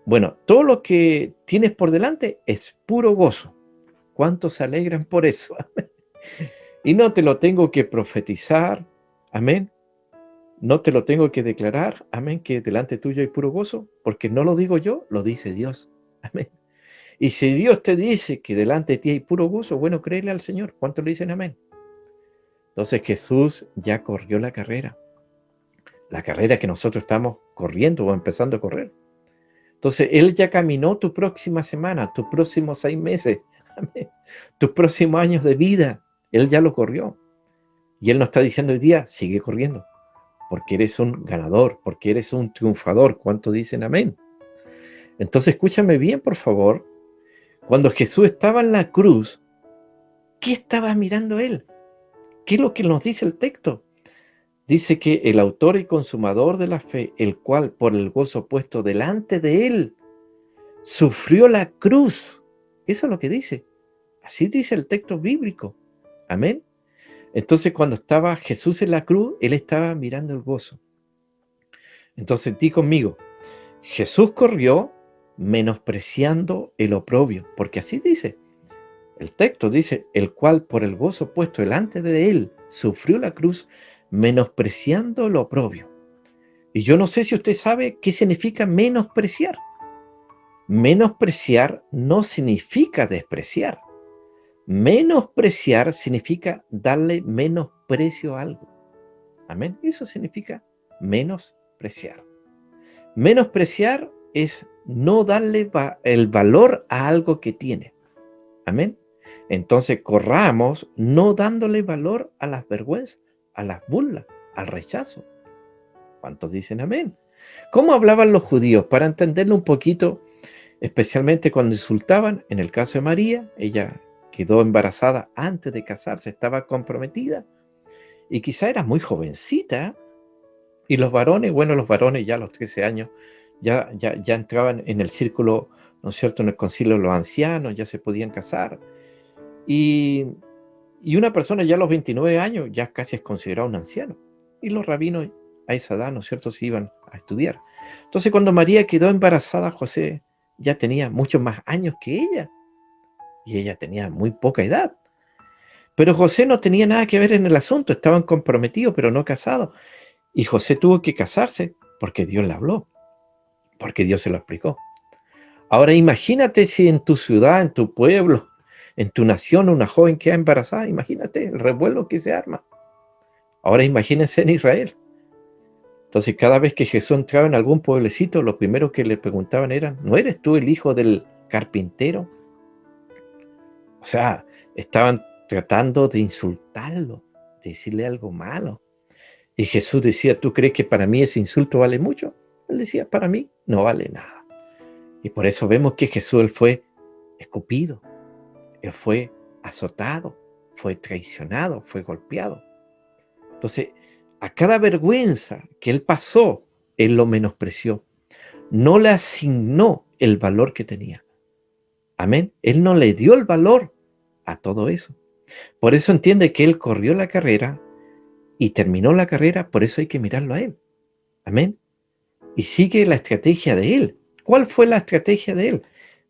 Speaker 1: Bueno, todo lo que tienes por delante es puro gozo. ¿Cuántos se alegran por eso? Amén. Y no te lo tengo que profetizar. Amén. No te lo tengo que declarar, amén, que delante tuyo hay puro gozo, porque no lo digo yo, lo dice Dios. Amén. Y si Dios te dice que delante de ti hay puro gozo, bueno, créele al Señor. ¿Cuántos le dicen amén? Entonces Jesús ya corrió la carrera que nosotros estamos corriendo o empezando a correr. Entonces Él ya caminó tu próxima semana, tus próximos 6 meses, amén, tus próximos años de vida. Él ya lo corrió. Y Él nos está diciendo hoy día, sigue corriendo, porque eres un ganador, porque eres un triunfador. ¿Cuántos dicen amén? Entonces escúchame bien, por favor. Cuando Jesús estaba en la cruz, ¿qué estaba mirando Él? ¿Qué es lo que nos dice el texto? Dice que el autor y consumador de la fe, el cual por el gozo puesto delante de Él, sufrió la cruz. Eso es lo que dice. Así dice el texto bíblico. Amén. Entonces cuando estaba Jesús en la cruz, Él estaba mirando el gozo. Entonces di conmigo, Jesús corrió menospreciando el oprobio, porque así dice. El texto dice, el cual por el gozo puesto delante de él sufrió la cruz menospreciando el oprobio. Y yo no sé si usted sabe qué significa menospreciar. Menospreciar no significa despreciar. Menospreciar significa darle menosprecio a algo. Amén. Eso significa menospreciar. Menospreciar es no darle el valor a algo que tiene. Amén. Entonces corramos no dándole valor a las vergüenzas, a las burlas, al rechazo. ¿Cuántos dicen amén? ¿Cómo hablaban los judíos? Para entenderlo un poquito, especialmente cuando insultaban, en el caso de María, ella quedó embarazada antes de casarse, estaba comprometida y quizá era muy jovencita. Y los varones, bueno, los varones ya a los 13 años ya entraban en el círculo, ¿no es cierto?, en el concilio de los ancianos, ya se podían casar. Y una persona ya a los 29 años ya casi es considerado un anciano. Y los rabinos a esa edad, ¿no es cierto?, se iban a estudiar. Entonces cuando María quedó embarazada, José ya tenía muchos más años que ella. Y ella tenía muy poca edad. Pero José no tenía nada que ver en el asunto, estaban comprometidos pero no casados. Y José tuvo que casarse porque Dios le habló, porque Dios se lo explicó. Ahora imagínate si en tu ciudad, en tu pueblo, en tu nación, una joven queda embarazada. Imagínate el revuelo que se arma. Ahora imagínense en Israel. Entonces cada vez que Jesús entraba en algún pueblecito, lo primero que le preguntaban era, ¿no eres tú el hijo del carpintero? O sea, estaban tratando de insultarlo, de decirle algo malo. Y Jesús decía, ¿tú crees que para mí ese insulto vale mucho? Él decía, para mí no vale nada. Y por eso vemos que Jesús él fue escupido, él fue azotado, fue traicionado, fue golpeado. Entonces, a cada vergüenza que él pasó, él lo menospreció. No le asignó el valor que tenía. Amén. Él no le dio el valor a todo eso. Por eso entiende que él corrió la carrera y terminó la carrera, por eso hay que mirarlo a él. Amén. Y sigue la estrategia de él. ¿Cuál fue la estrategia de él?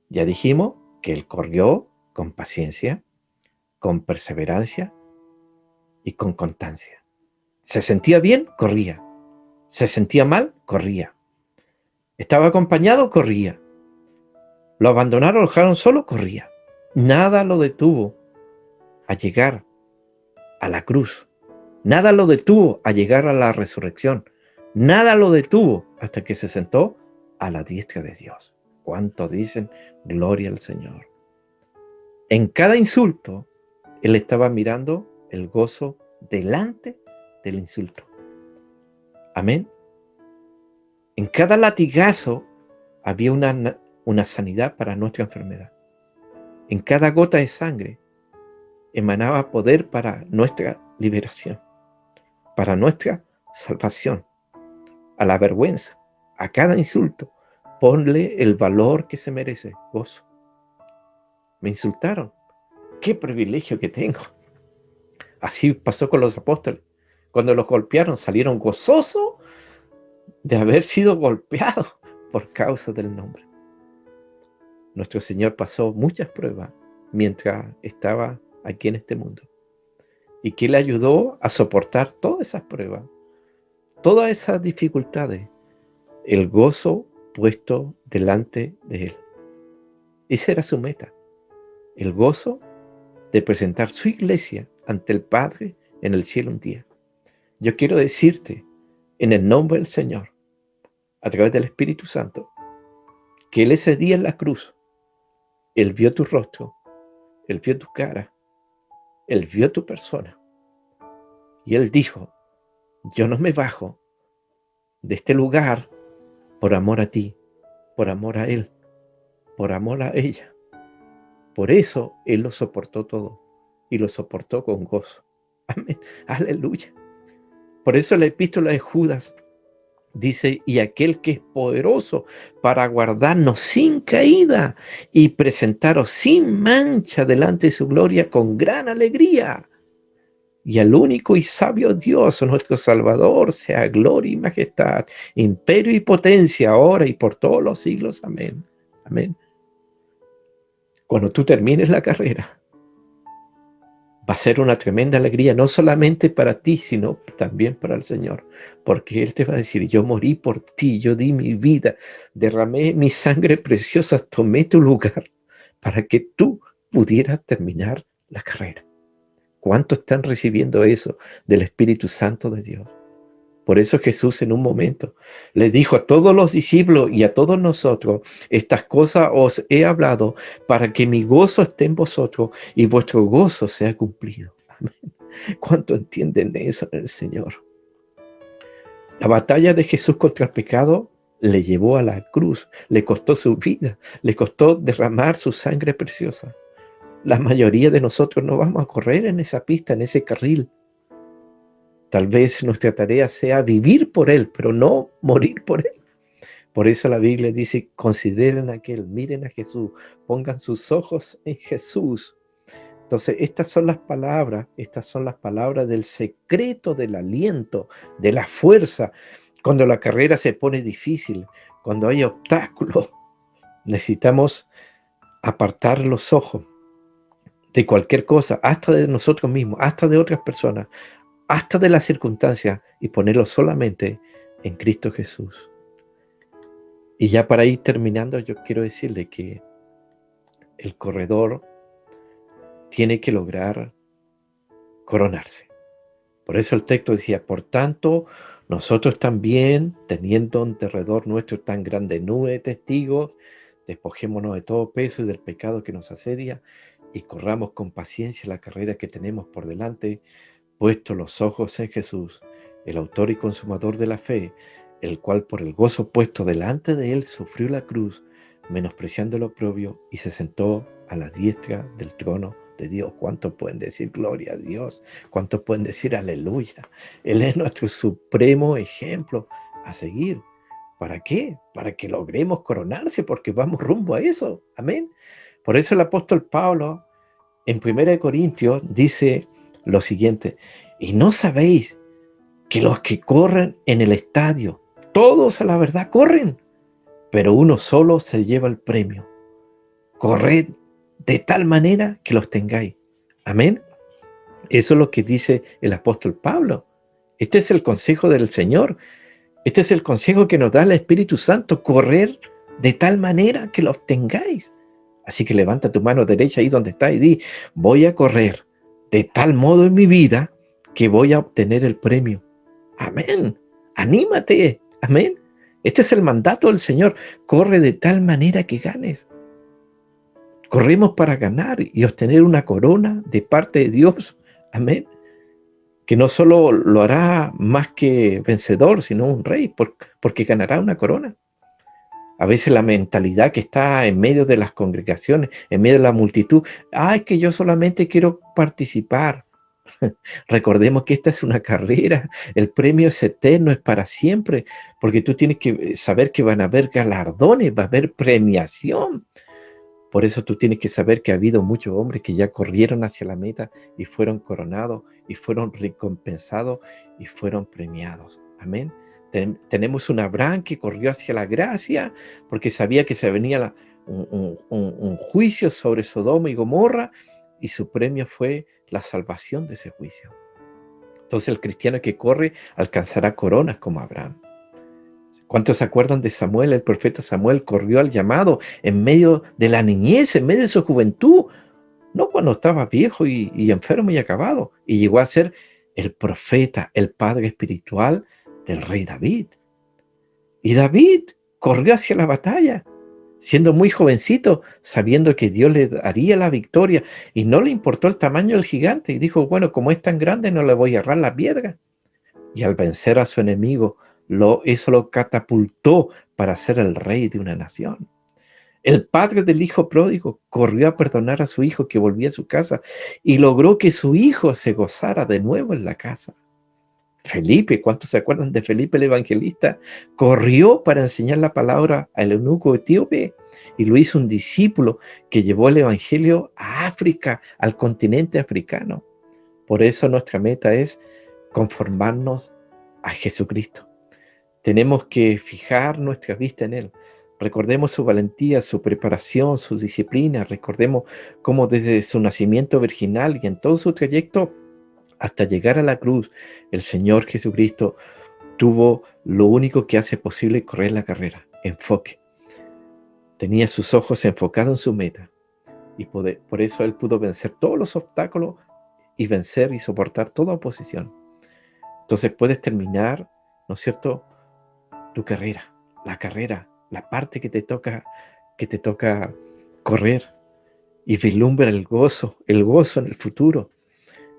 Speaker 1: Ya dijimos que él corrió con paciencia, con perseverancia y con constancia. ¿Se sentía bien? Corría. ¿Se sentía mal? Corría. ¿Estaba acompañado? Corría. ¿Lo abandonaron, lo dejaron solo? Corría. Nada lo detuvo a llegar a la cruz. Nada lo detuvo a llegar a la resurrección. Nada lo detuvo hasta que se sentó a la diestra de Dios. ¿Cuántos dicen gloria al Señor? En cada insulto, él estaba mirando el gozo delante del insulto. Amén. En cada latigazo había una sanidad para nuestra enfermedad. En cada gota de sangre emanaba poder para nuestra liberación, para nuestra salvación. A la vergüenza, a cada insulto, ponle el valor que se merece, gozo. Me insultaron. ¡Qué privilegio que tengo! Así pasó con los apóstoles. Cuando los golpearon, salieron gozosos de haber sido golpeados por causa del nombre. Nuestro Señor pasó muchas pruebas mientras estaba aquí en este mundo. ¿Y qué le ayudó a soportar todas esas pruebas? Todas esas dificultades. El gozo puesto delante de Él. Esa era su meta. El gozo de presentar su iglesia ante el Padre en el cielo un día. Yo quiero decirte, en el nombre del Señor, a través del Espíritu Santo, que Él ese día en la cruz, Él vio tu rostro, Él vio tu cara, Él vio tu persona. Y Él dijo, yo no me bajo de este lugar por amor a ti, por amor a Él, por amor a ella. Por eso Él lo soportó todo y lo soportó con gozo. Amén. Aleluya. Por eso la epístola de Judas dice, y aquel que es poderoso para guardarnos sin caída y presentaros sin mancha delante de su gloria con gran alegría. Y al único y sabio Dios, nuestro Salvador, sea gloria y majestad, imperio y potencia, ahora y por todos los siglos. Amén. Amén. Cuando tú termines la carrera, va a ser una tremenda alegría, no solamente para ti, sino también para el Señor. Porque Él te va a decir, yo morí por ti, yo di mi vida, derramé mi sangre preciosa, tomé tu lugar para que tú pudieras terminar la carrera. ¿Cuántos están recibiendo eso del Espíritu Santo de Dios? Por eso Jesús en un momento le dijo a todos los discípulos y a todos nosotros, estas cosas os he hablado para que mi gozo esté en vosotros y vuestro gozo sea cumplido. Amén. ¿Cuánto entienden eso en el Señor? La batalla de Jesús contra el pecado le llevó a la cruz, le costó su vida, le costó derramar su sangre preciosa. La mayoría de nosotros no vamos a correr en esa pista, en ese carril. Tal vez nuestra tarea sea vivir por Él, pero no morir por Él. Por eso la Biblia dice, consideren a aquel, miren a Jesús, pongan sus ojos en Jesús. Entonces, estas son las palabras del secreto del aliento, de la fuerza. Cuando la carrera se pone difícil, cuando hay obstáculos, necesitamos apartar los ojos de cualquier cosa, hasta de nosotros mismos, hasta de otras personas, hasta de las circunstancias, y ponerlos solamente en Cristo Jesús. Y ya para ir terminando, yo quiero decirle que el corredor tiene que lograr coronarse. Por eso el texto decía, por tanto, nosotros también, teniendo en derredor nuestro tan grande nube de testigos, despojémonos de todo peso y del pecado que nos asedia, y corramos con paciencia la carrera que tenemos por delante, puesto los ojos en Jesús, el autor y consumador de la fe, el cual por el gozo puesto delante de él sufrió la cruz, menospreciando el oprobio, y se sentó a la diestra del trono de Dios. ¿Cuántos pueden decir gloria a Dios? ¿Cuántos pueden decir aleluya? Él es nuestro supremo ejemplo a seguir. ¿Para qué? Para que logremos coronarse, porque vamos rumbo a eso. Amén. Por eso el apóstol Pablo en 1 Corintios dice lo siguiente, y no sabéis que los que corren en el estadio, todos a la verdad corren, pero uno solo se lleva el premio. Corred de tal manera que los tengáis. Amén. Eso es lo que dice el apóstol Pablo. Este es el consejo del Señor. Este es el consejo que nos da el Espíritu Santo. Correr de tal manera que los tengáis. Así que levanta tu mano derecha ahí donde está y di, voy a correr de tal modo en mi vida que voy a obtener el premio. Amén. Anímate. Amén. Este es el mandato del Señor. Corre de tal manera que ganes. Corremos para ganar y obtener una corona de parte de Dios. Amén. Que no solo lo hará más que vencedor, sino un rey, porque ganará una corona. A veces la mentalidad que está en medio de las congregaciones, en medio de la multitud, es que yo solamente quiero participar. Recordemos que esta es una carrera, el premio es eterno, es para siempre, porque tú tienes que saber que van a haber galardones, va a haber premiación. Por eso tú tienes que saber que ha habido muchos hombres que ya corrieron hacia la meta y fueron coronados y fueron recompensados y fueron premiados. Amén. Tenemos un Abraham que corrió hacia la gracia porque sabía que se venía un juicio sobre Sodoma y Gomorra y su premio fue la salvación de ese juicio. Entonces el cristiano que corre alcanzará coronas como Abraham. ¿Cuántos se acuerdan de Samuel? El profeta Samuel corrió al llamado en medio de la niñez, en medio de su juventud, no cuando estaba viejo y enfermo y acabado, y llegó a ser el profeta, el padre espiritual del rey David. Y David corrió hacia la batalla, siendo muy jovencito, sabiendo que Dios le daría la victoria, y no le importó el tamaño del gigante, y dijo, bueno, como es tan grande, no le voy a errar la piedra. Y al vencer a su enemigo, eso lo catapultó para ser el rey de una nación. El padre del hijo pródigo corrió a perdonar a su hijo que volvía a su casa y logró que su hijo se gozara de nuevo en la casa. Felipe, ¿cuántos se acuerdan de Felipe el evangelista? Corrió para enseñar la palabra al eunuco etíope y lo hizo un discípulo que llevó el evangelio a África, al continente africano. Por eso nuestra meta es conformarnos a Jesucristo. Tenemos que fijar nuestra vista en Él. Recordemos su valentía, su preparación, su disciplina. Recordemos cómo desde su nacimiento virginal y en todo su trayecto hasta llegar a la cruz, el Señor Jesucristo tuvo lo único que hace posible correr la carrera, enfoque. Tenía sus ojos enfocados en su meta y por eso Él pudo vencer todos los obstáculos y vencer y soportar toda oposición. Entonces puedes terminar ¿no es cierto?, tu carrera, la parte que te toca correr, y vislumbra el gozo en el futuro.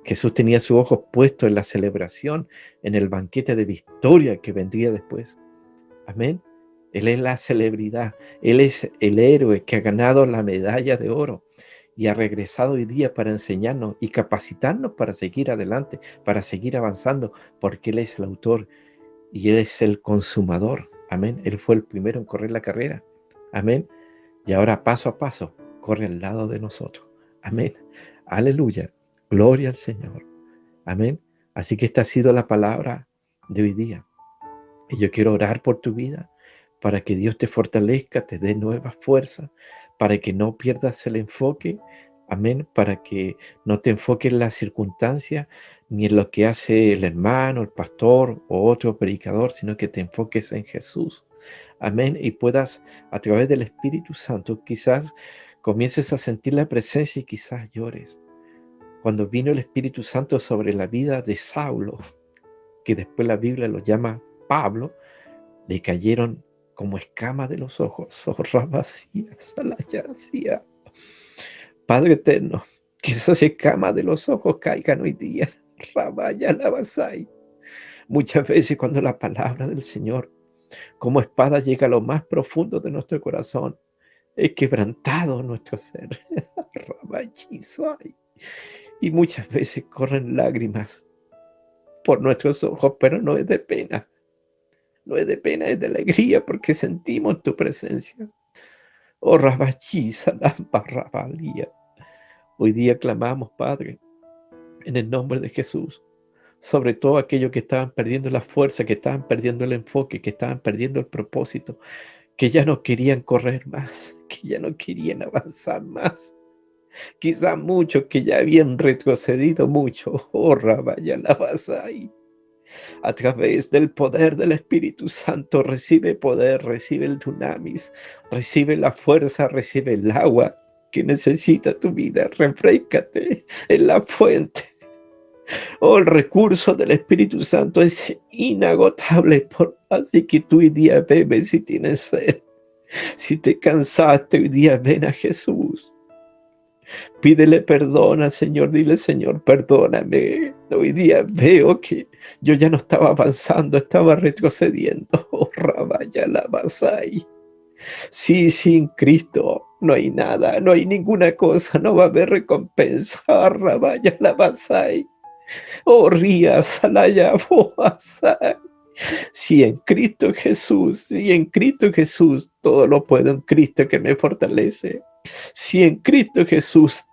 Speaker 1: Jesús tenía sus ojos puestos en la celebración, en el banquete de victoria que vendría después. Amén. Él es la celebridad, Él es el héroe que ha ganado la medalla de oro y ha regresado hoy día para enseñarnos y capacitarnos para seguir adelante, para seguir avanzando, porque Él es el autor y Él es el consumador. Amén. Él fue el primero en correr la carrera. Amén. Y ahora paso a paso corre al lado de nosotros. Amén. Aleluya. Gloria al Señor. Amén. Así que esta ha sido la palabra de hoy día. Y yo quiero orar por tu vida para que Dios te fortalezca, te dé nuevas fuerzas, para que no pierdas el enfoque. Amén. Para que no te enfoques en las circunstancias ni en lo que hace el hermano, el pastor o otro predicador, sino que te enfoques en Jesús. Amén. Y puedas, a través del Espíritu Santo, quizás comiences a sentir la presencia y quizás llores. Cuando vino el Espíritu Santo sobre la vida de Saulo, que después la Biblia lo llama Pablo, le cayeron como escamas de los ojos, ojos vacías, salayacía. Padre eterno, que esas escamas de los ojos caigan hoy día. Rabaya la basai. Muchas veces cuando la palabra del Señor como espada llega a lo más profundo de nuestro corazón, es quebrantado nuestro ser. Rabayisai. Y muchas veces corren lágrimas por nuestros ojos, pero no es de pena. No es de pena, es de alegría porque sentimos tu presencia. Oh, Rabachisa, Rabalía. Hoy día clamamos, Padre, en el nombre de Jesús, sobre todo aquellos que estaban perdiendo la fuerza, que estaban perdiendo el enfoque, que estaban perdiendo el propósito, que ya no querían correr más, que ya no querían avanzar más. Quizá muchos que ya habían retrocedido mucho. Oh, Rabaya la Basai. A través del poder del Espíritu Santo recibe poder, recibe el dunamis, recibe la fuerza, recibe el agua que necesita tu vida. Refréscate en la fuente. Oh, el recurso del Espíritu Santo es inagotable, así que tú hoy día bebes si tienes sed. Si te cansaste hoy día, ven a Jesús. Pídele perdón al Señor, dile, Señor, perdóname. Hoy día veo que yo ya no estaba avanzando, estaba retrocediendo. Oh, Rabaya la Basai. Sí, sin Cristo no hay nada, no hay ninguna cosa, no va a haber recompensa. Oh, Rabaya la Basai. Oh, Ría Salaya Boasai. Si en Cristo Jesús, si en Cristo Jesús, todo lo puedo en Cristo que me fortalece. Si en Cristo Jesús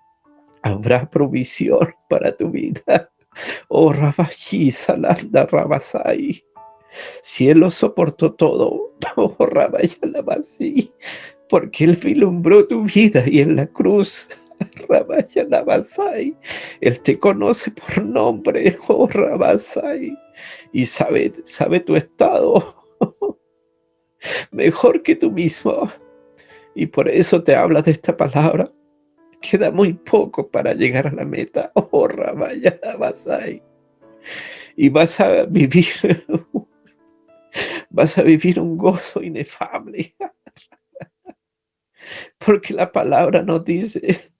Speaker 1: habrá provisión para tu vida. Oh, Rabají, Salanda, Rabasai. Si Él lo soportó todo, oh, Rabayalabasí, porque Él vislumbró tu vida y en la cruz, Rabayalabasai, Él te conoce por nombre, oh, Rabasai, y sabe tu estado mejor que tú mismo. Y por eso te habla de esta palabra. Queda muy poco para llegar a la meta. Oh, Rabaya Basai. Y vas a vivir un gozo inefable. Porque la palabra nos dice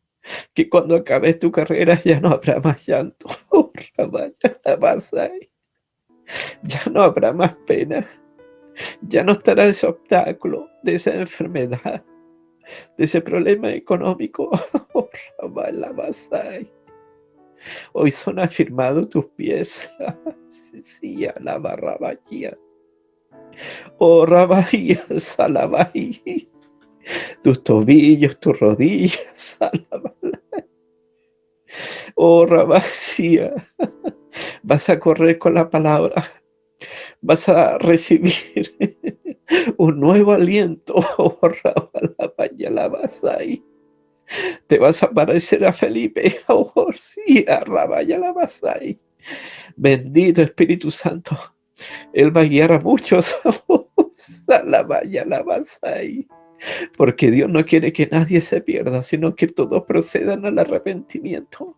Speaker 1: que cuando acabes tu carrera ya no habrá más llanto. Oh, Rabaya Basai. Ya no habrá más pena. Ya no estará ese obstáculo de esa enfermedad, de ese problema económico. Oh, Rabaya Basai. Hoy son afirmados tus pies. Sí, a la barrabaya. Oh, rabaya, salabai. Tus tobillos, tus rodillas. Salabala. Oh, rabacía. Vas a correr con la palabra. Vas a recibir un nuevo aliento. Oh, rabalabaya, la basai. Te vas a parecer a Felipe. Oh, sí, a rabaya, la basai. Bendito Espíritu Santo. Él va a guiar a muchos. Porque Dios no quiere que nadie se pierda, sino que todos procedan al arrepentimiento.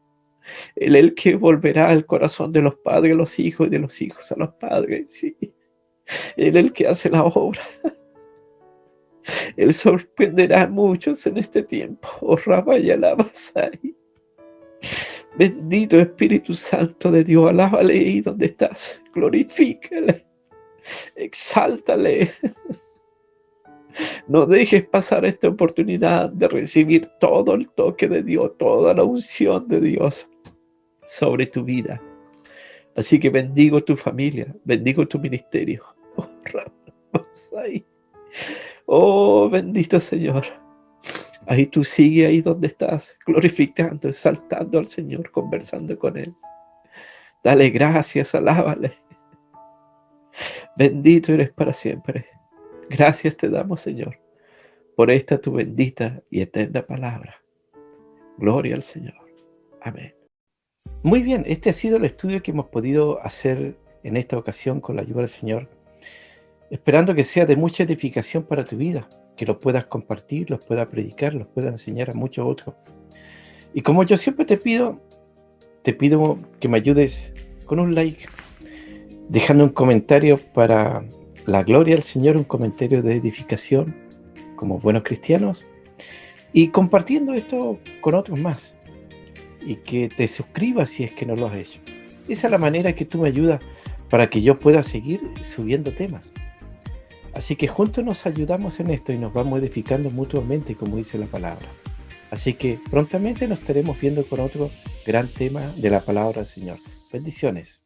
Speaker 1: Él es el que volverá al corazón de los padres a los hijos y de los hijos a los padres. Sí. Él es el que hace la obra. Él sorprenderá a muchos en este tiempo. Oh, Rabba y Alabasai. Bendito Espíritu Santo de Dios, alábale ahí donde estás. Glorifícale. Exáltale. No dejes pasar esta oportunidad de recibir todo el toque de Dios, toda la unción de Dios sobre tu vida. Así que bendigo tu familia, bendigo tu ministerio. Oh, Rabasai. Oh, bendito Señor. Ahí tú sigue ahí donde estás, glorificando, exaltando al Señor, conversando con Él. Dale gracias, alábale. Bendito eres para siempre. Gracias te damos, Señor, por esta tu bendita y eterna palabra. Gloria al Señor. Amén. Muy bien, este ha sido el estudio que hemos podido hacer en esta ocasión con la ayuda del Señor, esperando que sea de mucha edificación para tu vida, que lo puedas compartir, los puedas predicar, los puedas enseñar a muchos otros. Y como yo siempre te pido que me ayudes con un like, dejando un comentario para la gloria del Señor, un comentario de edificación, como buenos cristianos, y compartiendo esto con otros más. Y que te suscribas si es que no lo has hecho. Esa es la manera que tú me ayudas para que yo pueda seguir subiendo temas. Así que juntos nos ayudamos en esto y nos vamos edificando mutuamente, como dice la palabra. Así que prontamente nos estaremos viendo con otro gran tema de la palabra del Señor. Bendiciones.